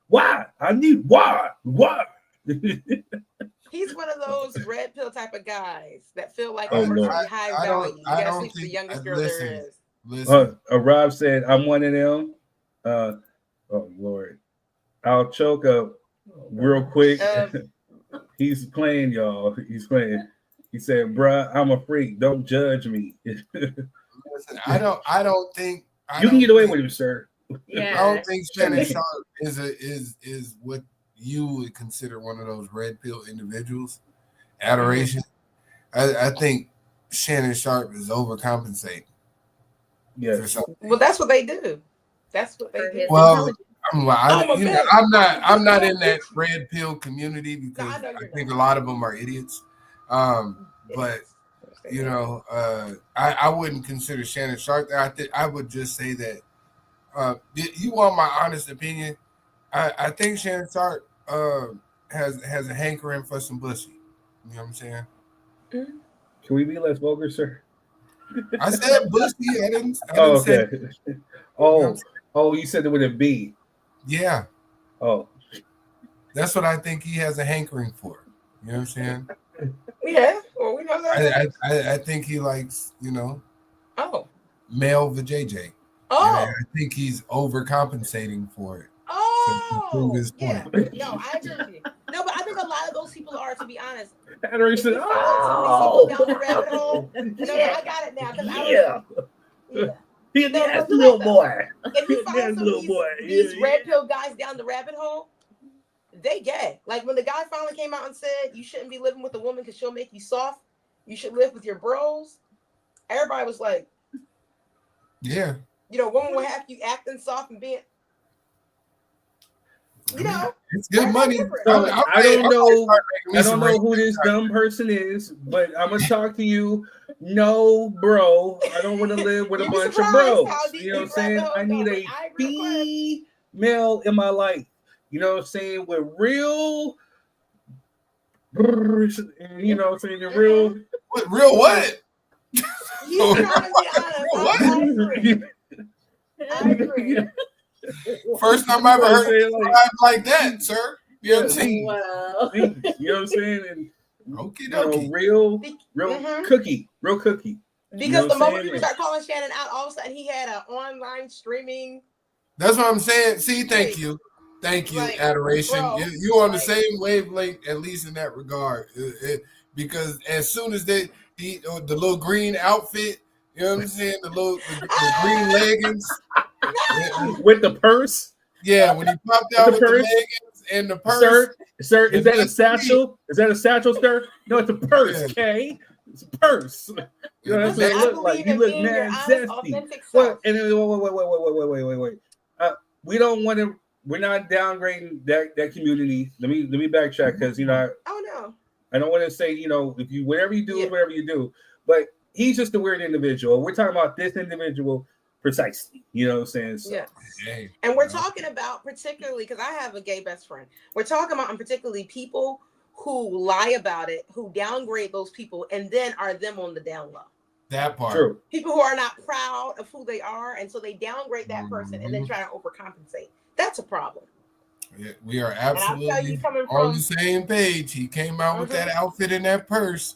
Why? I need why? He's one of those red pill type of guys that feel like Oh, a person Lord. be high value. You gotta sleep with the youngest girl there is. Listen. Rob said, "I'm one of them." Oh Lord, I'll choke up real quick. He's playing, y'all. He's playing. He said, "Bruh, I'm a freak. Don't judge me." Listen, I don't think you can get away with it, sir. I don't think Shannon Sharpe is what you would consider one of those red pill individuals. Adoration. I think Shannon Sharpe is overcompensating. Yeah. Well, that's what they do. That's what they do. Well, I'm not in that red pill community because I think a lot of them are idiots. But I wouldn't consider Shannon Sharpe there. I would just say that you want my honest opinion. I think Shannon Sharpe has a hankering for some pussy. You know what I'm saying? Can we be less vulgar, sir? I said pussy. I didn't okay. say. You said it with a B. Yeah. Oh. That's what I think he has a hankering for. You know what I'm saying? Yeah. Well, we know that. I think he likes, Oh. male vajayjay. Oh. And I think he's overcompensating for it. Oh. To prove his point. No, I agree with you. No, but I think a lot of those people are, to be honest. Adoration. Down the rabbit hole. No, I got it now. He's a nasty little boy. If you follow some of these red pill guys down the rabbit hole, they gay. Like when the guy finally came out and said you shouldn't be living with a woman because she'll make you soft. You should live with your bros. Everybody was like, yeah. Women will have you acting soft and being. It's good money. I don't know who this dumb person is, but I'm gonna talk to you. No, bro, I don't want to live with a bunch of bros. You know what I'm saying? I need a female in my life. You know what I'm saying? With real, you know what I'm saying? Real what? He's trying to be honest. I agree. First time I ever heard it like that, sir. You know what I'm saying? Wow. You know what I'm saying? And real cookie. Because the moment you start calling Shannon out, all of a sudden he had an online streaming. That's what I'm saying. See, thank you, Adoration. Bro, you on the same wavelength, at least in that regard. Because as soon as the little green outfit, you know what I'm saying, the green leggings. With the purse? Yeah, when he popped out with the leggings and the purse. Sir, is that a satchel? Is that a satchel, sir? No, it's a purse, okay? It's a purse. You know, that's what it look like. You look mad zesty. What? And then, wait. We don't want to. We're not downgrading that community. Let me backtrack because I don't want to say if you whatever you do is whatever you do, but he's just a weird individual. We're talking about this individual precisely. You know what I'm saying? So, yes. And we're talking about particularly because I have a gay best friend. We're talking about particularly people who lie about it, who downgrade those people, and then are them on the down low. That part. True. People who are not proud of who they are, and so they downgrade that person and then try to overcompensate. That's a problem. Yeah, we are absolutely on the same page. He came out with that outfit and that purse,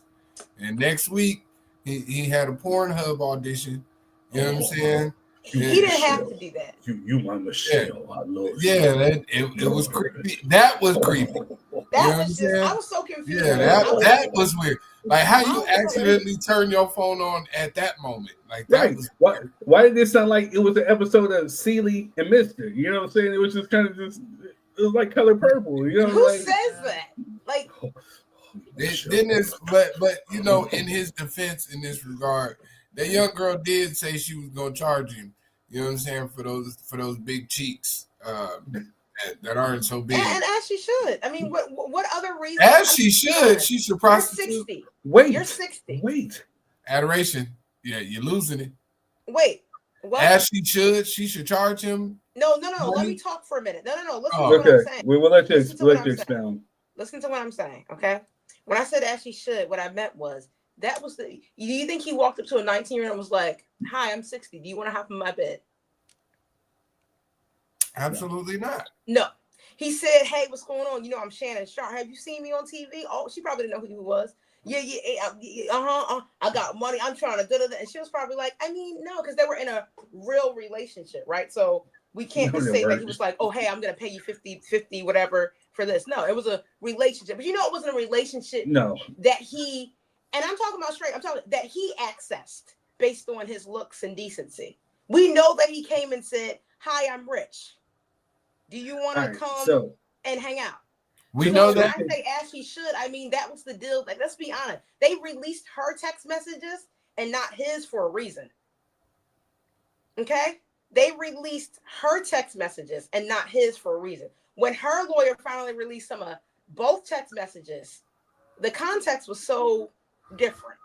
and next week he had a Pornhub audition. You know what I'm saying? He didn't have to do that. You my Michelle. I love you. Yeah, it was creepy. That was creepy. That was just, I was so confused. Yeah, that was weird. Like how you accidentally turn your phone on at that moment. Like that was why did this sound like it was an episode of Seeley and Mister? You know what I'm saying? It was just kind of it was like Color Purple. You know, who says that? Like but in his defense in this regard, that young girl did say she was gonna charge him. You know what I'm saying, for those big cheeks that aren't so big. And as she should. I mean, what other reason? As she should. She should prostitute. You're 60. Wait. You're 60. Wait. Adoration. Yeah, you're losing it. Wait. What? As she should charge him. No. money? Let me talk for a minute. No. Listen Oh, to what I'm saying. We will let you expound. Listen to what I'm saying, okay? When I said as she should, what I meant was that was the. Do you think he walked up to a 19-year-old and was like, "Hi, I'm 60. Do you want to hop in my bed?" Absolutely not. No. He said, "Hey, what's going on? You know, I'm Shannon Sharpe. Have you seen me on TV?" Oh, she probably didn't know who he was. Yeah, I got money. I'm trying to do it. And she was probably like, I mean, no, because they were in a real relationship, right? So we can't just say that he was like, oh, hey, I'm going to pay you 50, whatever for this. No, it was a relationship. But you know, it wasn't a relationship that he, and I'm talking about straight, I'm talking that he accessed based on his looks and decency. We know that he came and said, hi, I'm rich. Do you want to come and hang out? We know that. When I say as he should, I mean that was the deal. Like, let's be honest. They released her text messages and not his for a reason. Okay? They released her text messages and not his for a reason. When her lawyer finally released some of both text messages, the context was so different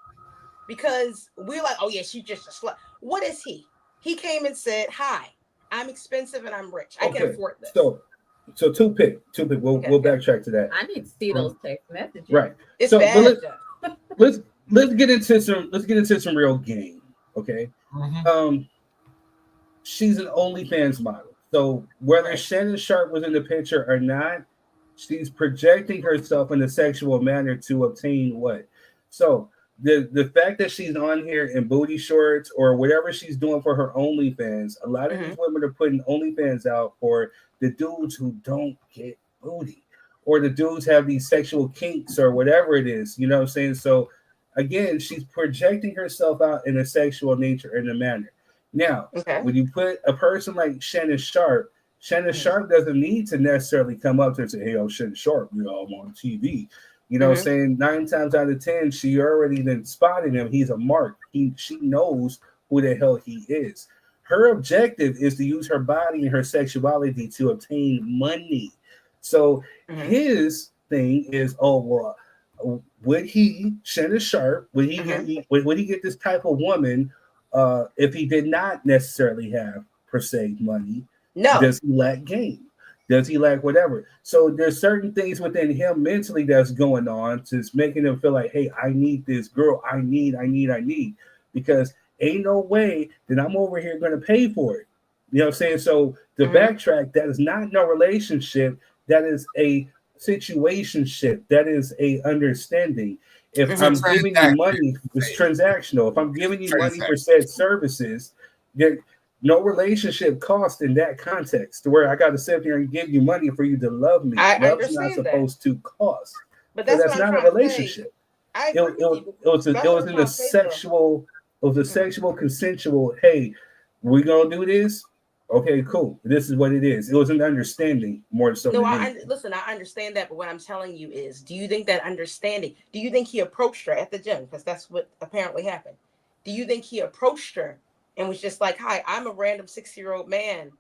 because we're like, oh yeah, she's just a slut. What is he? He came and said, hi, I'm expensive and I'm rich. I can afford this. So two pick. We'll backtrack to that. I need to see those text messages. Right. It's so bad. let's get into some real game. Okay. Mm-hmm. She's an OnlyFans model. So whether Shannon Sharpe was in the picture or not, she's projecting herself in a sexual manner to obtain what? So the fact that she's on here in booty shorts or whatever she's doing for her OnlyFans, a lot of these women are putting OnlyFans out for the dudes who don't get booty, or the dudes have these sexual kinks or whatever it is, you know what I'm saying? So again, she's projecting herself out in a sexual nature in a manner. Now, when you put a person like Shannon Sharpe doesn't need to necessarily come up to and say, hey, I'm Shannon Sharpe, you know, I'm on TV. You know what I'm saying? 9 times out of 10, she already then spotted him. He's a mark. She knows who the hell he is. Her objective is to use her body and her sexuality to obtain money. So his thing is, would he, Shannon Sharpe, would he get this type of woman if he did not necessarily have, per se, money? No. Does he lack game? Does he lack whatever? So there's certain things within him mentally that's going on to making him feel like, hey, I need this girl. I need. Because ain't no way that I'm over here going to pay for it. You know what I'm saying? So the backtrack, that is not no relationship. That is a situationship. That is a understanding. If I'm giving you money, it's transactional. If I'm giving you money for said services, no relationship cost in that context to where I got to sit here and give you money for you to love me. Love's not supposed to cost. But that's not a relationship. It was in a sexual. It was a sexual consensual. Hey, we gonna do this? Okay, cool. This is what it is. It was an understanding more so. No, I understand that, but what I'm telling you is, do you think that understanding? Do you think he approached her at the gym? Because that's what apparently happened. Do you think he approached her and was just like, hi, I'm a random 60-year-old man?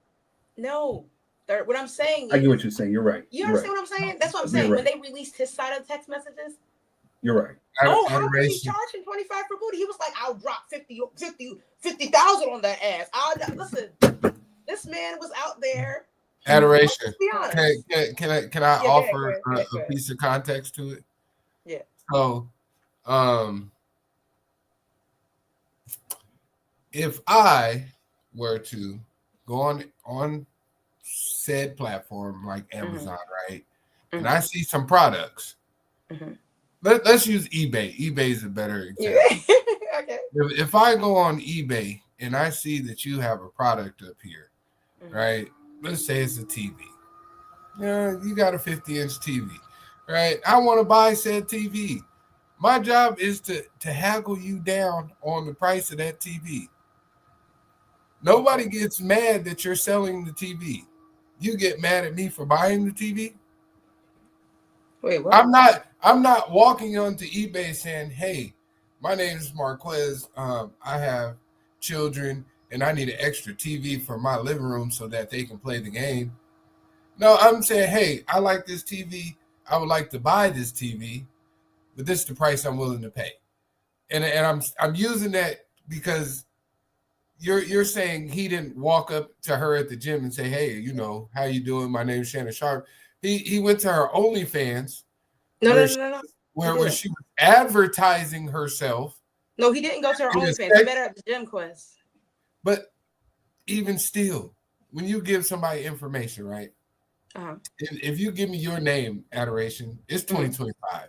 No. What I'm saying is, I get what you're saying. You're right. You understand what I'm saying? That's what I'm saying. When they released his side of the text messages, you're right. How can he charge him 25 for booty? He was like, I'll drop 50,000 on that ass. Listen, this man was out there. Adoration. Let's be honest. Can I offer a piece of context to it? Yeah. So, if I were to go on said platform like Amazon, right, and I see some products, let's use eBay. eBay is a better example. Okay. If I go on eBay and I see that you have a product up here, right? Let's say it's a TV. Yeah, you got a 50-inch TV, right? I want to buy said TV. My job is to haggle you down on the price of that TV. Nobody gets mad that you're selling the TV. You get mad at me for buying the TV. Wait, what? I'm not walking onto eBay saying, hey, my name is Marquez. I have children and I need an extra TV for my living room so that they can play the game. No, I'm saying, hey, I like this TV. I would like to buy this TV, but this is the price I'm willing to pay. And I'm using that because you're saying he didn't walk up to her at the gym and say, hey, how you doing? My name's Shannon Sharpe. He went to her OnlyFans. No. Where she was advertising herself. No, he didn't go to her OnlyFans. He met her at the gym, Quest. But even still, when you give somebody information, right? If you give me your name, Adoration, it's 2025.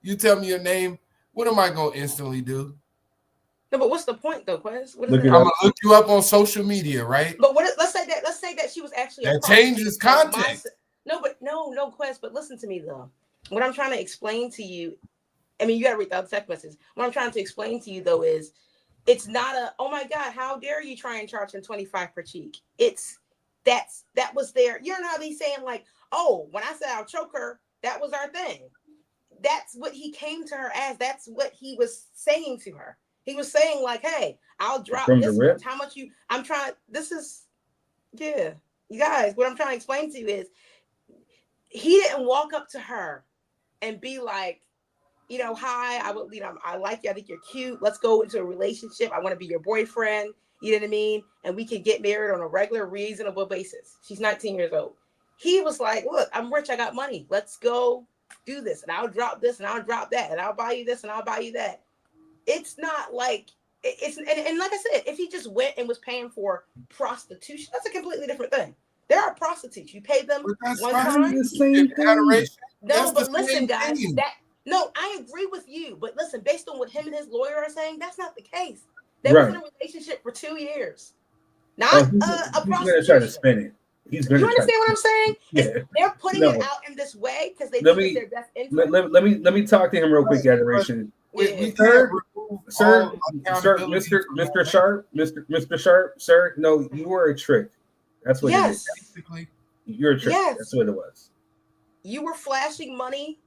You tell me your name, what am I going to instantly do? No, but what's the point though, Quest? I'm going to look you up on social media, right? But let's say that she was actually that changes context. No, Quest, but listen to me though. What I'm trying to explain to you, I mean, you got to read the other text messages. What I'm trying to explain to you though is it's not oh my God, how dare you try and charge him 25 per cheek? That was there. You know how he's saying like, oh, when I said I'll choke her, that was our thing. That's what he came to her as. That's what he was saying to her. He was saying like, hey, I'll drop this much. How much you, you guys, what I'm trying to explain to you is he didn't walk up to her and be like, hi, I like you. I think you're cute. Let's go into a relationship. I want to be your boyfriend. You know what I mean? And we can get married on a regular, reasonable basis. She's 19 years old. He was like, look, I'm rich. I got money. Let's go do this. And I'll drop this and I'll drop that. And I'll buy you this and I'll buy you that. It's not like and like I said, if he just went and was paying for prostitution, that's a completely different thing. There are prostitutes. You pay them one time. The same thing. No, but listen, guys, I agree with you. But listen, based on what him and his lawyer are saying, that's not the case. They were in a relationship for 2 years. Not a prostitution. He's going to try to spin it. You understand what I'm saying? Yeah. They're putting it out in this way because they think it's their best interest. Let me talk to him real quick, Adoration. Sir, Mr. Sharpe, Mr. Sharpe, sir. No, you were a trick. That's what it is. Basically, you're a trick. Yes. That's what it was. You were flashing money,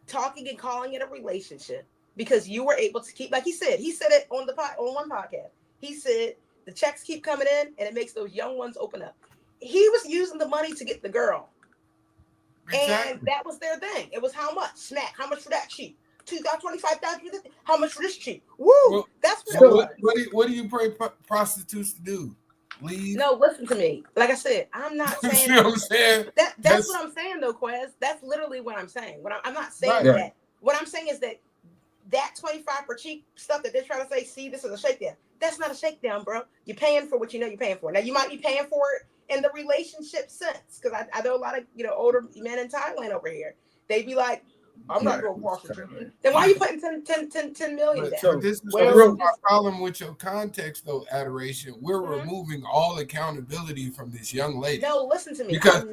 talking and calling it a relationship because you were able to keep, like he said it on one podcast. He said the checks keep coming in and it makes those young ones open up. He was using the money to get the girl. Exactly. And that was their thing. It was how much? Smack. How much for that cheap? 25,000. How much for this cheap? Woo! Well, that's what do you pray prostitutes to do? Leave? No, listen to me. Like I said, I'm not saying. You know what I'm saying? That's what I'm saying, though, Quez. That's literally what I'm saying. I'm not saying that. What I'm saying is that 25 per cheap stuff that they're trying to say, see, this is a shakedown. That's not a shakedown, bro. You're paying for what you know you're paying for. Now, you might be paying for it in the relationship sense, because I know a lot of older men in Thailand over here. They be like, I'm not going to prostitute. Then why are you putting 10 million down? So this is my problem with your context, though, Adoration. We're removing all accountability from this young lady. No, listen to me. Because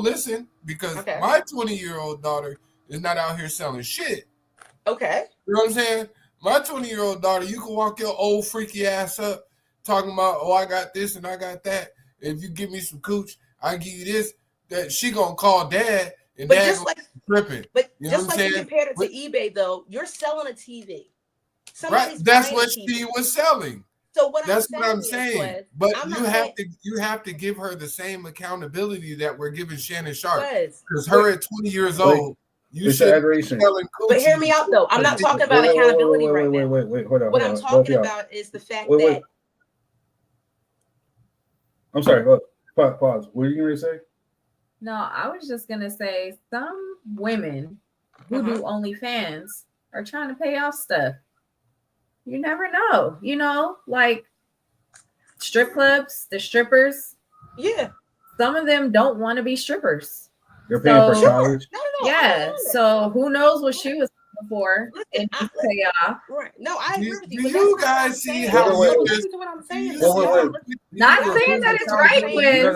listen. Because my 20-year-old daughter is not out here selling shit. Okay. You know what I'm saying? My 20-year-old daughter, you can walk your old freaky ass up talking about, oh, I got this and I got that. If you give me some cooch, I give you this. That she gonna call dad. And but just like tripping. But just like you compared it to eBay, though, you're selling a TV. Right. That's what she was selling. So what I'm saying. But you have to give her the same accountability that we're giving Shannon Sharpe. Because her at 20 years old, you should be selling coochie. But hear me out though. I'm not talking about accountability right now. Wait, hold on. What I'm talking about is the fact that. I'm sorry. Pause. What are you going to say? No, I was just going to say some women who do OnlyFans are trying to pay off stuff. You never know. Like strip clubs, the strippers. Yeah. Some of them don't want to be strippers. They're paying for college. No, yeah. So who knows what she was for and pay off. Right. No, I agree with you. Do you guys see how what I'm saying? Not saying that it's right with.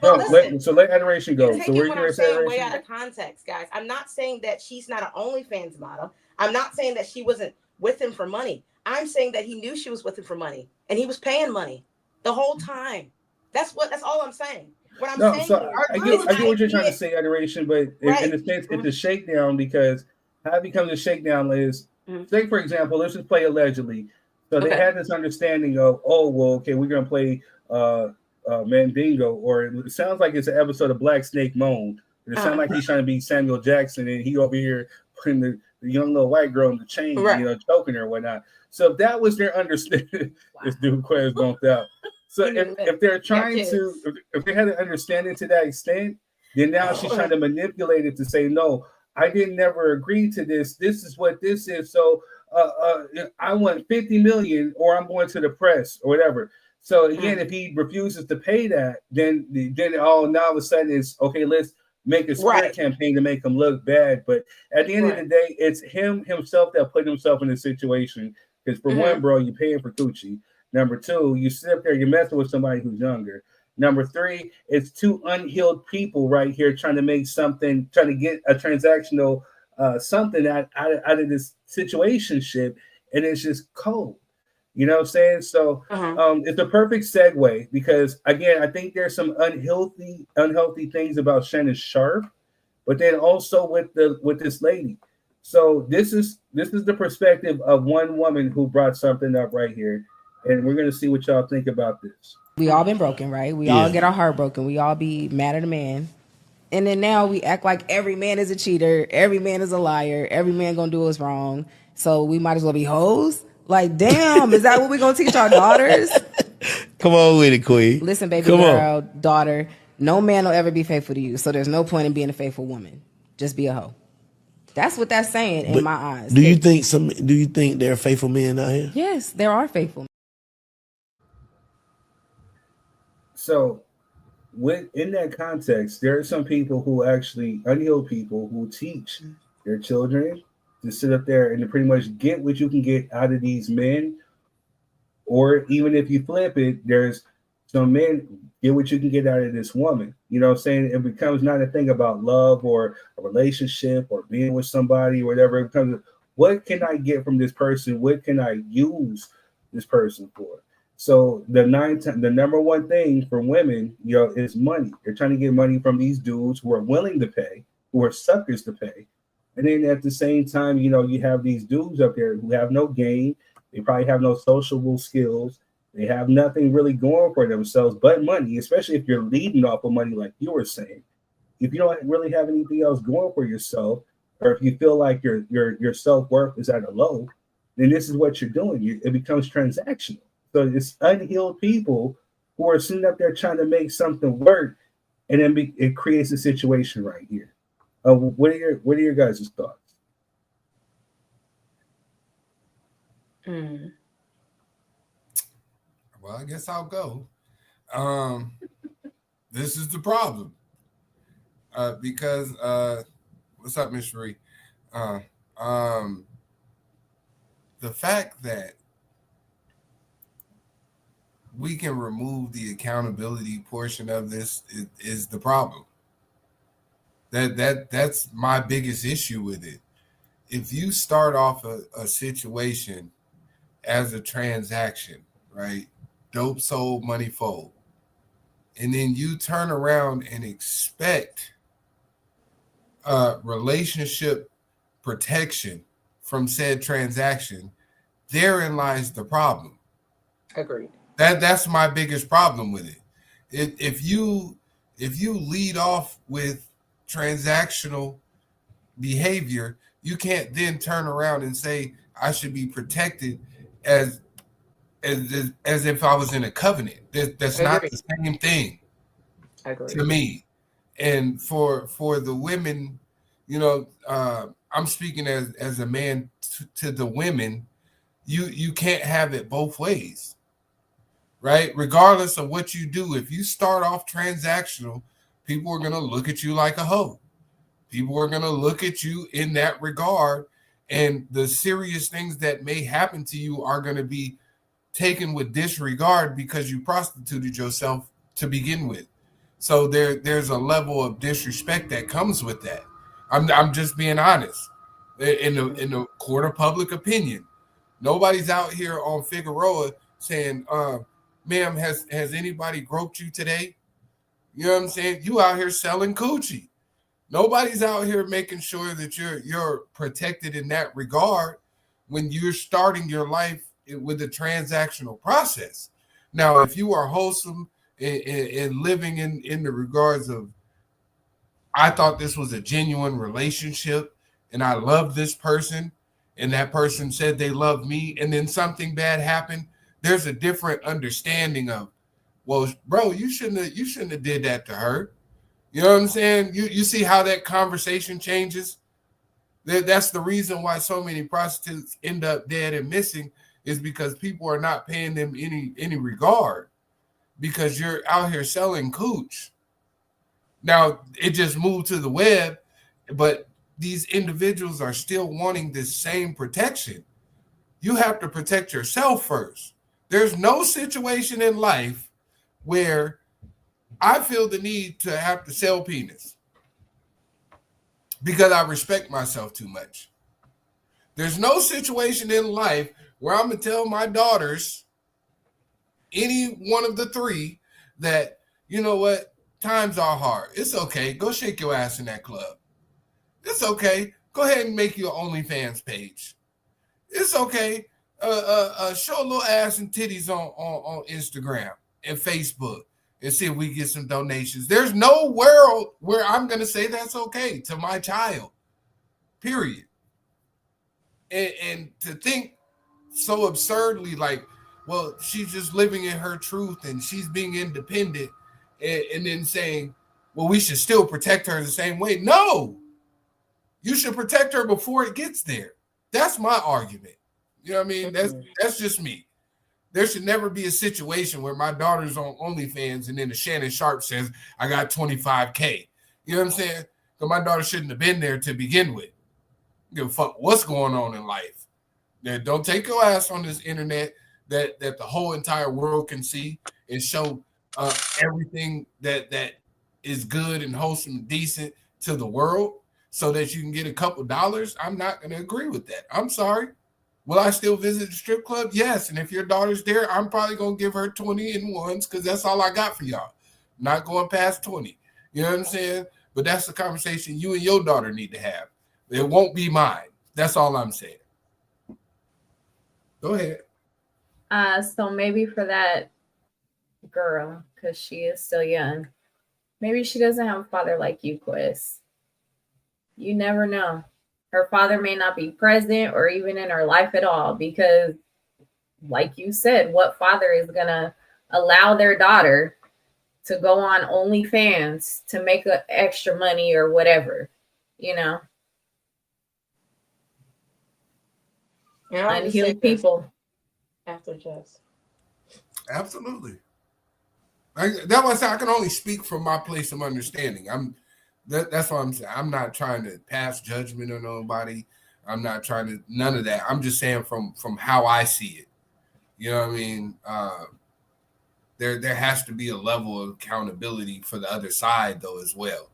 No. So let Adoration go. So what I'm saying way out of context, guys. I'm not saying that she's not an OnlyFans model. I'm not saying that she wasn't with him for money. I'm saying that he knew she was with him for money and he was paying money the whole time. That's all I'm saying. What I'm saying so I get what you're trying to say, Adoration, but in a sense, it's a shakedown because how it becomes a shakedown is, say, for example, let's just play allegedly. So they had this understanding of, we're going to play Mandingo, or it sounds like it's an episode of Black Snake Moan. It sounds like he's trying to be Samuel Jackson, and he over here putting the young little white girl in the chain, choking her and whatnot. So if that was their understanding, this dude Quez bumped out. So if they're trying to, if they had an understanding to that extent, then now she's trying to manipulate it to say, no, I didn't never agree to this. This is what this is. So I want 50 million, or I'm going to the press or whatever. So again, if he refuses to pay that, then now of a sudden it's okay. Let's make a smear campaign to make him look bad. But at the end of the day, it's himself that put himself in this situation. Because for one, bro, you paying for coochie. Number two, you sit up there, you're messing with somebody who's younger. Number three, it's two unhealed people right here trying to make something, trying to get a transactional something out of this situationship, and it's just cold. You know what I'm saying? So it's a perfect segue because again, I think there's some unhealthy things about Shannon Sharpe, but then also with this lady. So this is the perspective of one woman who brought something up right here, and we're gonna see what y'all think about this. We all been broken, right? We all get our heart broken. We all be mad at a man. And then now we act like every man is a cheater. Every man is a liar. Every man gonna do us wrong. So we might as well be hoes. Like, damn, is that what we gonna teach our daughters? Come on with it, Queen. Listen, baby girl, daughter, no man will ever be faithful to you. So there's no point in being a faithful woman. Just be a hoe. That's what that's saying in my eyes. Do you think there are faithful men out here? Yes, there are faithful men. So, in that context, there are some people who actually, unhealed people, who teach their children to sit up there and to pretty much get what you can get out of these men. Or even if you flip it, there's some men, get what you can get out of this woman. You know what I'm saying? It becomes not a thing about love or a relationship or being with somebody or whatever. It becomes, what can I get from this person? What can I use this person for? So the number one thing for women, is money. They're trying to get money from these dudes who are willing to pay, who are suckers to pay. And then at the same time, you have these dudes up there who have no game. They probably have no sociable skills. They have nothing really going for themselves but money, especially if you're leading off of money, like you were saying. If you don't really have anything else going for yourself, or if you feel like your self-worth is at a low, then this is what you're doing. It becomes transactional. So it's unhealed people who are sitting up there trying to make something work, and then it creates a situation right here. What are your guys' thoughts? Well, I guess I'll go. This is the problem. Because what's up, Miss Sheree? The fact that we can remove the accountability portion of this is the problem. That's my biggest issue with it. If you start off a situation as a transaction, right? Dope sold, money fold. And then you turn around and expect relationship protection from said transaction, therein lies the problem. Agreed. That's my biggest problem with it. If you lead off with transactional behavior, you can't then turn around and say I should be protected as if I was in a covenant. That's not the same thing to me. And for the women, I'm speaking as a man to the women. You can't have it both ways. Right? Regardless of what you do, if you start off transactional, people are going to look at you like a hoe. People are going to look at you in that regard, and the serious things that may happen to you are going to be taken with disregard because you prostituted yourself to begin with. So there's a level of disrespect that comes with that. I'm just being honest. In the court of public opinion, nobody's out here on Figueroa saying, ma'am, has anybody groped you today? You know what I'm saying? You out here selling coochie. Nobody's out here making sure that you're protected in that regard when you're starting your life with a transactional process. Now, if you are wholesome and living in the regards of, I thought this was a genuine relationship and I loved this person and that person said they love me and then something bad happened, there's a different understanding of, well, bro, you shouldn't have did that to her. You know what I'm saying? You see how that conversation changes? That's the reason why so many prostitutes end up dead and missing, is because people are not paying them any regard, because you're out here selling cooch. Now, it just moved to the web, but these individuals are still wanting this same protection. You have to protect yourself first. There's no situation in life where I feel the need to have to sell penis because I respect myself too much. There's no situation in life where I'm going to tell my daughters, any one of the three, that, you know what, times are hard. It's okay. Go shake your ass in that club. It's okay. Go ahead and make your OnlyFans page. It's okay. Show a little ass and titties on Instagram and Facebook and see if we get some donations. There's no world where I'm going to say that's okay to my child, period. And to think so absurdly like, well, she's just living in her truth and she's being independent, and then saying, well, we should still protect her the same way. No, you should protect her before it gets there. That's my argument. You know what I mean? That's just me. There should never be a situation where my daughter's on OnlyFans and then the Shannon Sharpe says, I got 25K. You know what I'm saying? Because my daughter shouldn't have been there to begin with. Give a fuck what's going on in life. Now, don't take your ass on this internet that the whole entire world can see and show everything that is good and wholesome and decent to the world so that you can get a couple dollars. I'm not going to agree with that. I'm sorry. Will I still visit the strip club? Yes. And if your daughter's there, I'm probably going to give her 20 in ones because that's all I got for y'all. Not going past 20. You know what I'm saying? But that's the conversation you and your daughter need to have. It won't be mine. That's all I'm saying. Go ahead. So maybe for that girl, because she is still young, maybe she doesn't have a father like you, Quiz. You never know. Her father may not be present or even in her life at all, because like you said, what father is going to allow their daughter to go on OnlyFans to make extra money or whatever, you know? Unhealed people. After Jess. Absolutely. That's why I say I can only speak from my place of understanding. That's what I'm saying. I'm not trying to pass judgment on nobody. I'm not trying to, none of that. I'm just saying from how I see it. You know what I mean? There has to be a level of accountability for the other side though as well.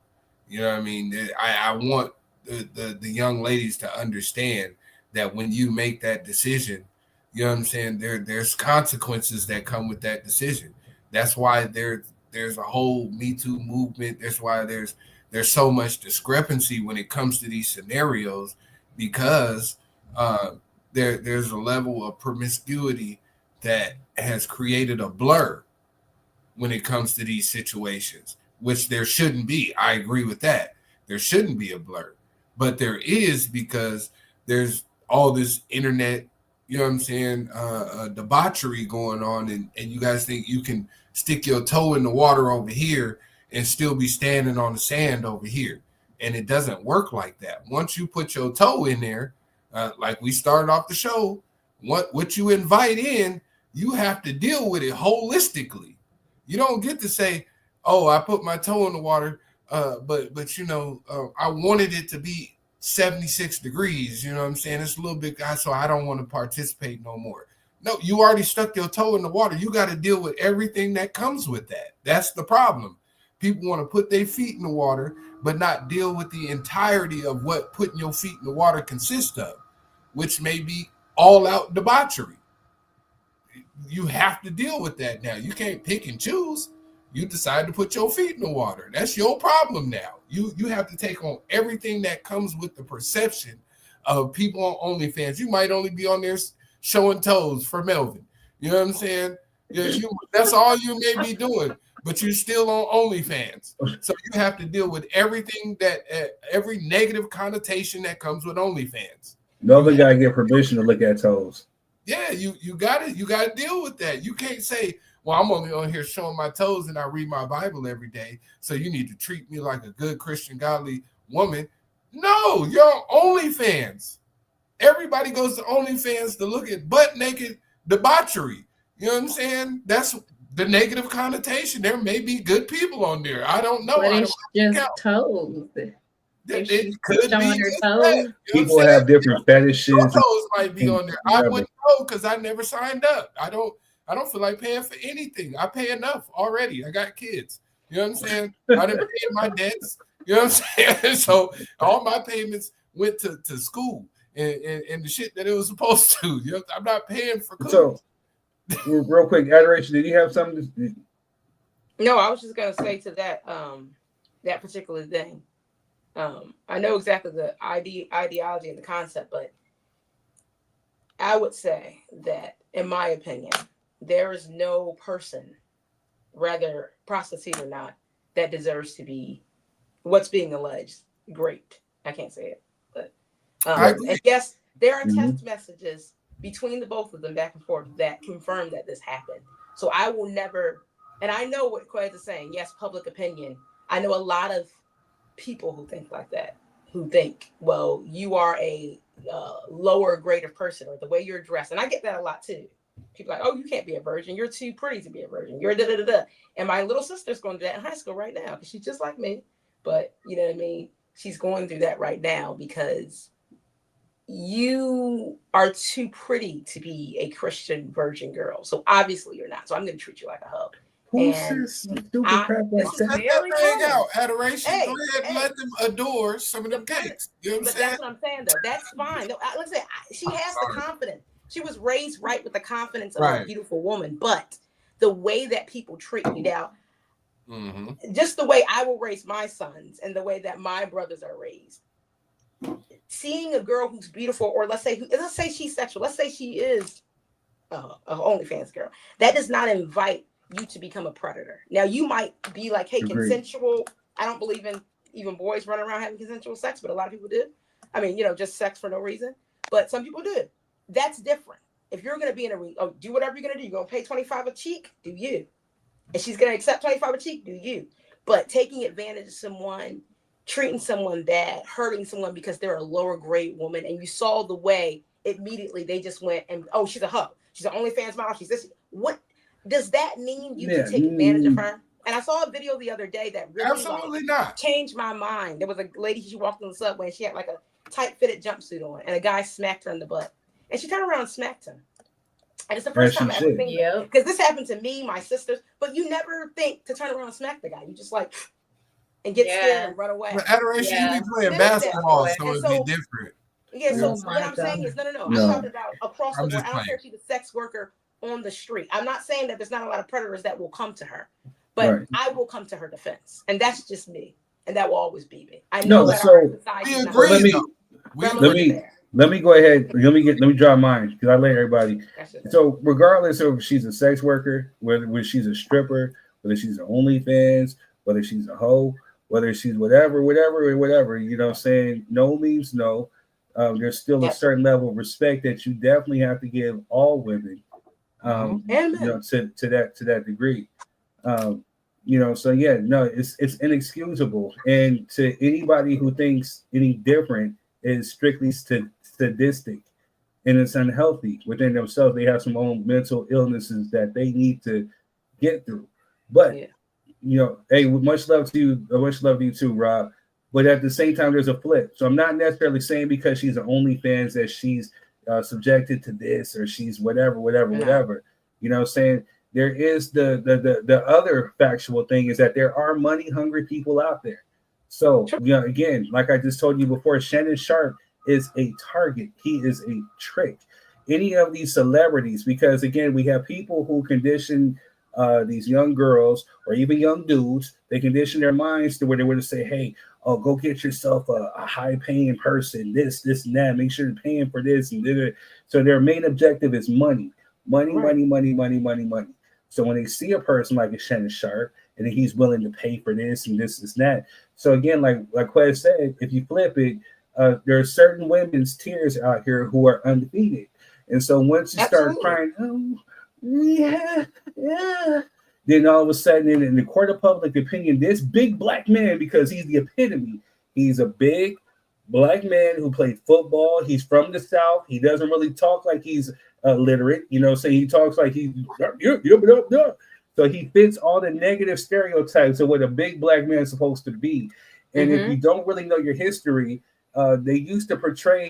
You know what I mean? I want the young ladies to understand that when you make that decision, you know what I'm saying, there's consequences that come with that decision. That's why there's a whole Me Too movement. That's why there's so much discrepancy when it comes to these scenarios, because there's a level of promiscuity that has created a blur when it comes to these situations, which there shouldn't be. I agree with that. There shouldn't be a blur, but there is, because there's all this internet, you know what I'm saying, debauchery going on, and you guys think you can stick your toe in the water over here and still be standing on the sand over here. And it doesn't work like that. Once you put your toe in there, like we started off the show, what you invite in, you have to deal with it holistically. You don't get to say, oh, I put my toe in the water, but you know, I wanted it to be 76 degrees, you know what I'm saying? It's a little bit, so I don't want to participate no more. No, you already stuck your toe in the water. You got to deal with everything that comes with that. That's the problem. People want to put their feet in the water, but not deal with the entirety of what putting your feet in the water consists of, which may be all out debauchery. You have to deal with that now. You can't pick and choose. You decide to put your feet in the water. That's your problem now. You have to take on everything that comes with the perception of people on OnlyFans. You might only be on there showing toes for Melvin. You know what I'm saying? That's all you may be doing. but you're still on OnlyFans. So you have to deal with everything that every negative connotation that comes with OnlyFans. No other guy get permission to look at toes. Yeah, you gotta deal with that. You can't say, well, I'm only on here showing my toes and I read my Bible every day, so you need to treat me like a good Christian, godly woman. No, you're on OnlyFans. Everybody goes to OnlyFans to look at butt naked debauchery. You know what I'm saying? That's the negative connotation. There may be good people on there. I don't know. But it's just toes. It could be her toes. People have different fetishes. Your toes might be on there. I wouldn't know because I never signed up. I don't feel like paying for anything. I pay enough already. I got kids. You know what I'm saying? I didn't pay my debts. You know what I'm saying? So all my payments went to school and the shit that it was supposed to. You know, I'm not paying for cookies. So, real quick, Adoration, did you have something? No, I was just gonna say to that that particular thing. I know exactly the ideology and the concept, but I would say that, in my opinion, there is no person, rather prostitute or not, that deserves to be what's being alleged raped. I can't say it, but and yes, there are text messages between the both of them back and forth that confirm that this happened. So I will never, and I know what Quez is saying. Yes, public opinion. I know a lot of people who think like that, who think, well, you are a lower grade of person, or the way you're dressed. And I get that a lot too. People are like, oh, you can't be a virgin. You're too pretty to be a virgin. You're da-da-da-da. And my little sister's going through that in high school right now because she's just like me. But you know what I mean? She's going through that right now because you are too pretty to be a Christian virgin girl. So obviously you're not. So I'm going to treat you like a hoe. Who says stupid crap like that? Let that thing out, Adoration. Go ahead and let them adore some of them cakes. You know what I'm saying? That's what I'm saying, though. That's fine. No, let's say she has the confidence. She was raised right with the confidence of a beautiful woman. But the way that people treat me now, just the way I will raise my sons and the way that my brothers are raised, seeing a girl who's beautiful, or let's say she's sexual, let's say she is a OnlyFans girl, that does not invite you to become a predator. Now you might be like, hey, consensual. I don't believe in even boys running around having consensual sex, but a lot of people do. I mean, just sex for no reason. But some people do. That's different. If you're going to be in do whatever you're going to do. You're going to pay $25 a cheek, do you? And she's going to accept $25 a cheek, do you? But taking advantage of someone, treating someone bad, hurting someone because they're a lower grade woman, and you saw the way immediately they just went and, oh, she's a hoe. She's an OnlyFans model. She's this. What does that mean? You can take advantage of her? And I saw a video the other day that really changed my mind. There was a lady, she walked on the subway and she had like a tight fitted jumpsuit on, and a guy smacked her in the butt. And she turned around and smacked him. And it's the first time I ever seen it. Because this happened to me, my sisters, but you never think to turn around and smack the guy. You just like, and get scared and run away. But Adoration, you be playing basketball, so it'd be different. Yeah, so what I'm saying is, no. I'm talking about across the board. I don't care if she's a sex worker on the street. I'm not saying that there's not a lot of predators that will come to her, but I will come to her defense, and that's just me, and that will always be me. I know that our society is not. Let me go ahead. Let me draw mine because I let everybody. So regardless of if she's a sex worker, whether she's a stripper, whether she's an OnlyFans, whether she's a hoe, whether she's whatever, you know what I'm saying? No means no. There's still a certain level of respect that you definitely have to give all women. To that degree. So yeah, no, it's inexcusable. And to anybody who thinks any different is strictly sadistic, and it's unhealthy within themselves. They have some own mental illnesses that they need to get through. But hey, much love to you. Much love to you too, Rob. But at the same time, there's a flip. So I'm not necessarily saying because she's an OnlyFans that she's subjected to this or she's whatever. You know what I'm saying? There is the other factual thing is that there are money hungry people out there. So again, like I just told you before, Shannon Sharpe is a target. He is a trick. Any of these celebrities, because again, we have people who condition these young girls or even young dudes. They condition their minds to where they would say, hey, oh, go get yourself a high-paying person, this, and that. Make sure you're paying for this. And so their main objective is money. Money. So when they see a person like a Shannon Sharpe, and then he's willing to pay for this and this and that. So again, like Quez said, if you flip it, there are certain women's tears out here who are undefeated. And so once you start crying, oh, yeah, then all of a sudden in the court of public opinion, this big black man, because he's the epitome, he's a big black man who played football. He's from the South. He doesn't really talk like he's literate, so he talks like he's so he fits all the negative stereotypes of what a big black man is supposed to be. And if you don't really know your history, they used to portray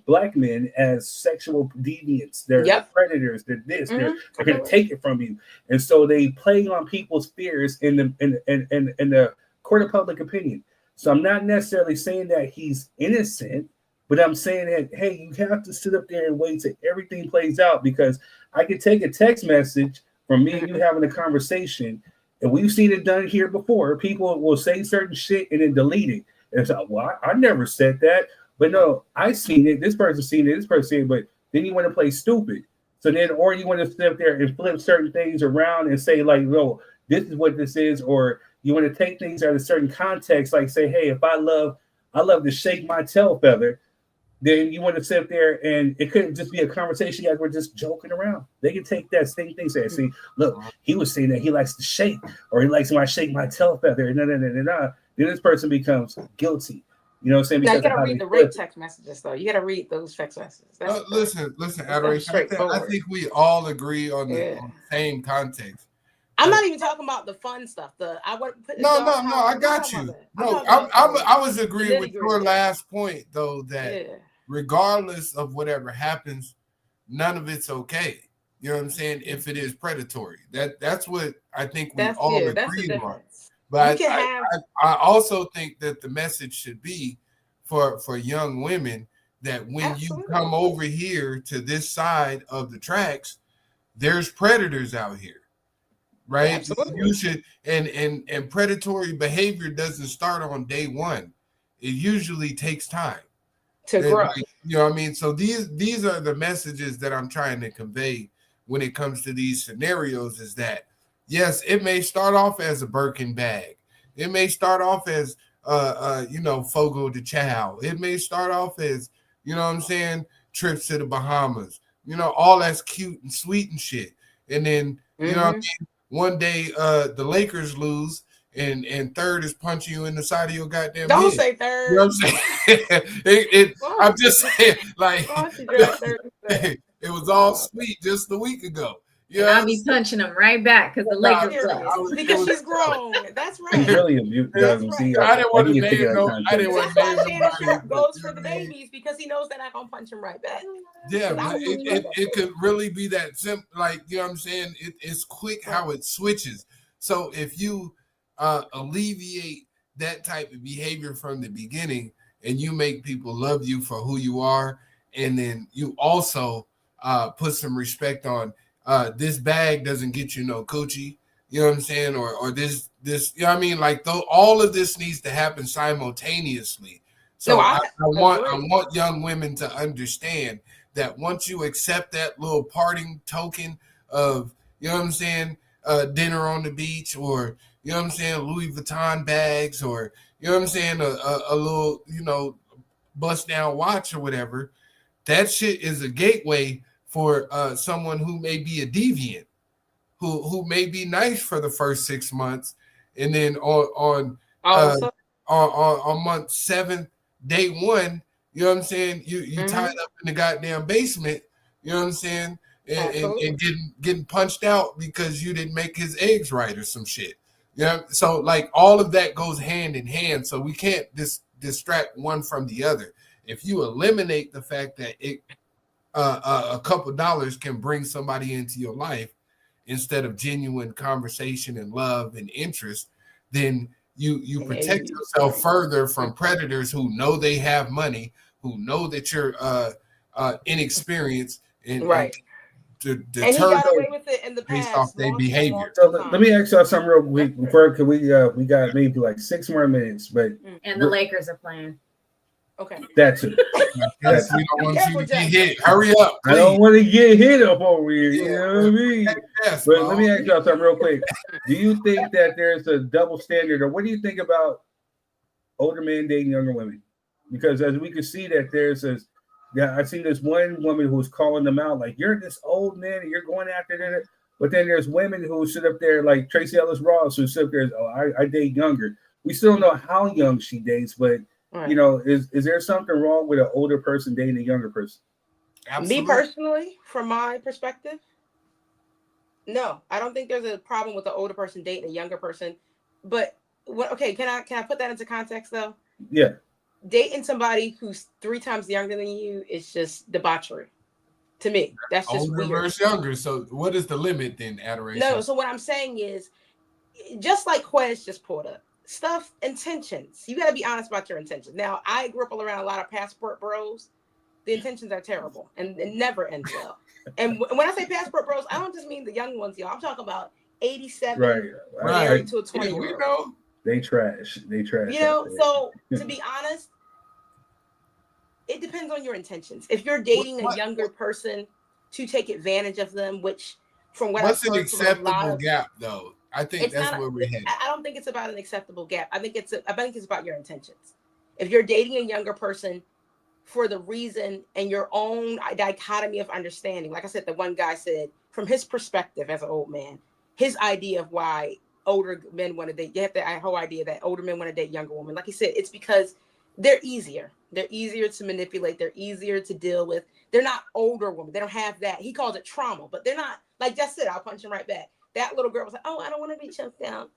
black men, as sexual deviants. They're predators. They're this. They're going to take it from you. And so they play on people's fears in the court of public opinion. So I'm not necessarily saying that he's innocent, but I'm saying that, hey, you have to sit up there and wait till everything plays out, because I could take a text message from me and you having a conversation, and we've seen it done here before. People will say certain shit and then delete it. And it's like, well, I never said that. But no, I seen it. This person seen it. This person seen it. But then you want to play stupid. So then, or you want to sit up there and flip certain things around and say, like, no, this is what this is. Or you want to take things out of certain context, like say, hey, if I love to shake my tail feather, then you want to sit there and it couldn't just be a conversation. You guys were just joking around. They can take that same thing, say, see, look, he was saying that he likes to shake, or he likes when I shake my tail feather. Then this person becomes guilty. You know what I'm saying? Now you gotta read the rape text messages, though. You gotta read those text messages. Listen, Adoration. I think we all agree on the same context. I'm not even talking about the fun stuff. No, I got you. No, I was agreeing with your last point, though, that regardless of whatever happens, none of it's okay. You know what I'm saying? If it is predatory, that's what I think we all agree on. But I also think that the message should be for young women that when you come over here to this side of the tracks, there's predators out here. Right. Absolutely. You should and predatory behavior doesn't start on day one. It usually takes time to grow. Like, you know what I mean? So these are the messages that I'm trying to convey when it comes to these scenarios, is that yes, it may start off as a Birkin bag. It may start off as Fogo de Chao. It may start off as, you know what I'm saying, trips to the Bahamas. You know, all that's cute and sweet and shit. And then, you know what I mean? One day, the Lakers lose, and third is punching you in the side of your goddamn Don't head. say third. You know what I'm saying? I'm just saying, like, it was all sweet just a week ago. Yeah, I'll be punching them right back because the Lakers lost. Because she's grown. That's right. Really abused. That's right. I didn't want to name I didn't want to name Shannon Sharpe goes for the babies, because he knows they're not gonna punch him right back. Yeah, but it could really be that simple. Like, you know what I'm saying? It's quick how it switches. So if you alleviate that type of behavior from the beginning, and you make people love you for who you are, and then you also put some respect on this bag doesn't get you no coochie, you know what I'm saying? Or this, you know what I mean? Like, all of this needs to happen simultaneously. So I want young women to understand that once you accept that little parting token of, you know what I'm saying, dinner on the beach, or, you know what I'm saying, Louis Vuitton bags, or, you know what I'm saying, a little, bust down watch or whatever, that shit is a gateway for someone who may be a deviant, who may be nice for the first 6 months, and then on month 7, day 1, you know what I'm saying, you tied up in the goddamn basement, you know what I'm saying, and getting punched out because you didn't make his eggs right or some shit. Yeah, so like all of that goes hand in hand. So we can't distract one from the other. If you eliminate the fact that a couple dollars can bring somebody into your life instead of genuine conversation and love and interest, then you protect yourself further from predators who know they have money, who know that you're inexperienced, and to deter and he got away with it in the based past off their behavior. So let me ask y'all something real quick before, because we got maybe like 6 more minutes, but and the Lakers are playing. Okay. That's it. That's we don't want you to get hit. Hurry up, please. I don't want to get hit up over here. You know what I mean? Yes, but let me ask y'all something real quick. Do you think that there's a double standard, or what do you think about older men dating younger women? Because as we can see that there's this, I seen this one woman who was calling them out like, "You're this old man and you're going after that." But then there's women who sit up there like Tracy Ellis Ross who sit up there, "Oh, I date younger." We still don't know how young she dates, but you know, is there something wrong with an older person dating a younger person? Absolutely. Me personally, from my perspective, no, I don't think there's a problem with the older person dating a younger person. But okay, can I put that into context though? Yeah. Dating somebody who's 3 times younger than you is just debauchery. To me, that's just older weird. versus younger. So what is the limit then, Adoration? No, so what I'm saying is, just like Quez just pulled up, stuff, intentions. You got to be honest about your intentions. Now, I grew up around a lot of passport bros. The intentions are terrible and it never ends well. And when I say passport bros, I don't just mean the young ones, y'all. I'm talking about 87 married to a 20-year-old. They trash. You know, so to be honest, it depends on your intentions. If you're dating a younger person to take advantage of them, which from what what's I've an heard from a lot acceptable of, gap though? I think that's where we're headed. I don't think it's about an acceptable gap. I think it's about your intentions. If you're dating a younger person for the reason and your own dichotomy of understanding, like I said, the one guy said from his perspective as an old man, his idea of why older men want to date, you have the whole idea that older men want to date younger women. Like he said, it's because they're easier. They're easier to manipulate. They're easier to deal with. They're not older women. They don't have that. He calls it trauma, but they're not like just it. I'll punch him right back. That little girl was like, "Oh, I don't want to be choked down."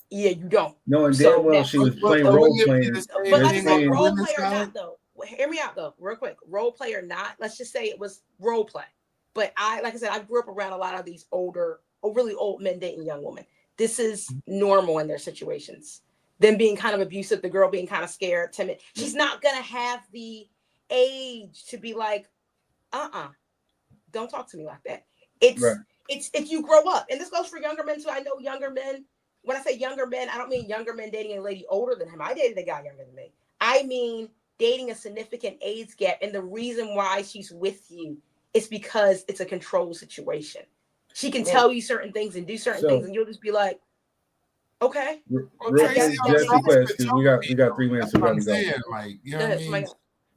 Yeah, you don't. No, and damn well she was playing role playing. But like I said, role play or not though. Hear me out though, real quick. Role play or not, let's just say it was role play. But like I said, I grew up around a lot of these really old men dating young women. This is normal in their situations. Them being kind of abusive, the girl being kind of scared, timid. She's not gonna have the age to be like, don't talk to me like that. It's if you grow up, and this goes for younger men too. I know younger men. When I say younger men, I don't mean younger men dating a lady older than him. I dated a guy younger than me. I mean dating a significant age gap, and the reason why she's with you is because it's a control situation. She can tell you certain things and do certain things, and you'll just be like, okay. Real quick, Jesse, we got 3 minutes to go. Like, you know what I mean?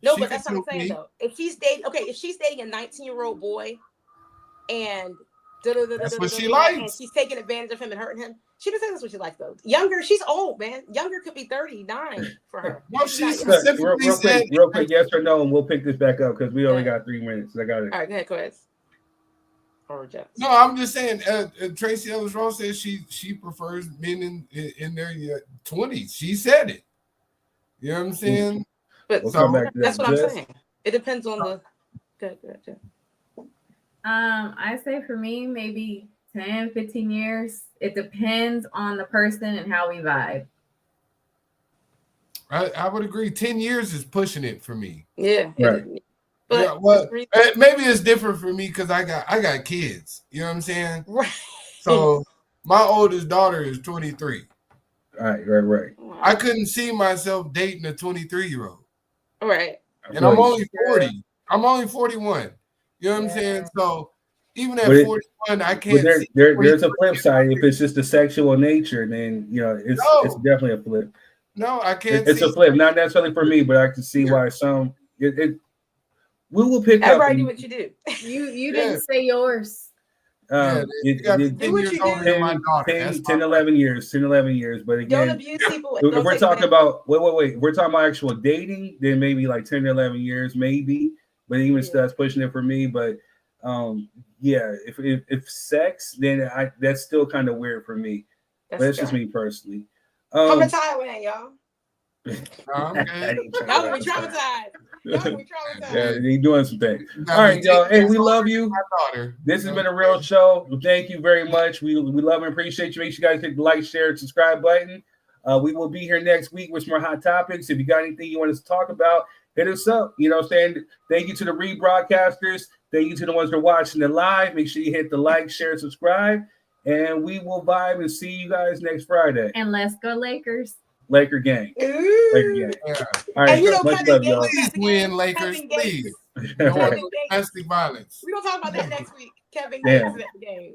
No, but that's what I'm saying though. If she's dating a 19-year-old boy, and that's what she likes, and she's taking advantage of him and hurting him, she doesn't say that's what she likes though. Younger, she's old, man. Younger could be 39 for her. Well, she specifically said, real quick, yes or no, and we'll pick this back up because we only got 3 minutes. I got it. All right, go ahead, Quez. No, I'm just saying. Tracy Ellis Ross says she prefers men in their 20s. She said it. You know what I'm saying? But that's what I'm saying. It depends on the. Good. I say for me, maybe 10, 15 years. It depends on the person and how we vibe. I would agree. 10 years is pushing it for me. Yeah. Right. But yeah, well, maybe it's different for me because I got kids. You know what I'm saying? Right. So my oldest daughter is 23. Right. I couldn't see myself dating a 23-year-old. Right. And I'm only 40. I'm only 41. You know what I'm saying? So even at 41, I can't. There's a flip side. If it's just the sexual nature, then it's definitely a flip. No, I can't. It's a flip, not necessarily for me, but I can see why some. We will pick up. Everybody do what you do. You didn't say yours. Do what you do. 10, 11 years. But again, don't abuse people. If we're talking about wait, we're talking about actual dating, then maybe like 10 to 11 years, maybe. But even still, that's pushing it for me. But if sex, then that's still kind of weird for me. That's just me personally. Come to Thailand, y'all. Y'all gonna be traumatized. Yeah, they doing some things. All right, y'all. Hey, we love you. This has been a real show. Thank you very much. We love and appreciate you. Make sure you guys hit the like, share, and subscribe button. We will be here next week with some more hot topics. If you got anything you want us to talk about, hit us up. You know what I'm saying? Thank you to the rebroadcasters. Thank you to the ones that are watching it live. Make sure you hit the like, share, subscribe. And we will vibe and see you guys next Friday. And let's go Lakers. Laker gang. Ooh. Laker gang. Yeah. All right, And you know, much Kevin love, Gates, y'all. Please win, Lakers. Kevin Gates. Please. No more domestic violence. We're gonna talk about that next week. Kevin Damn. Gates at the game.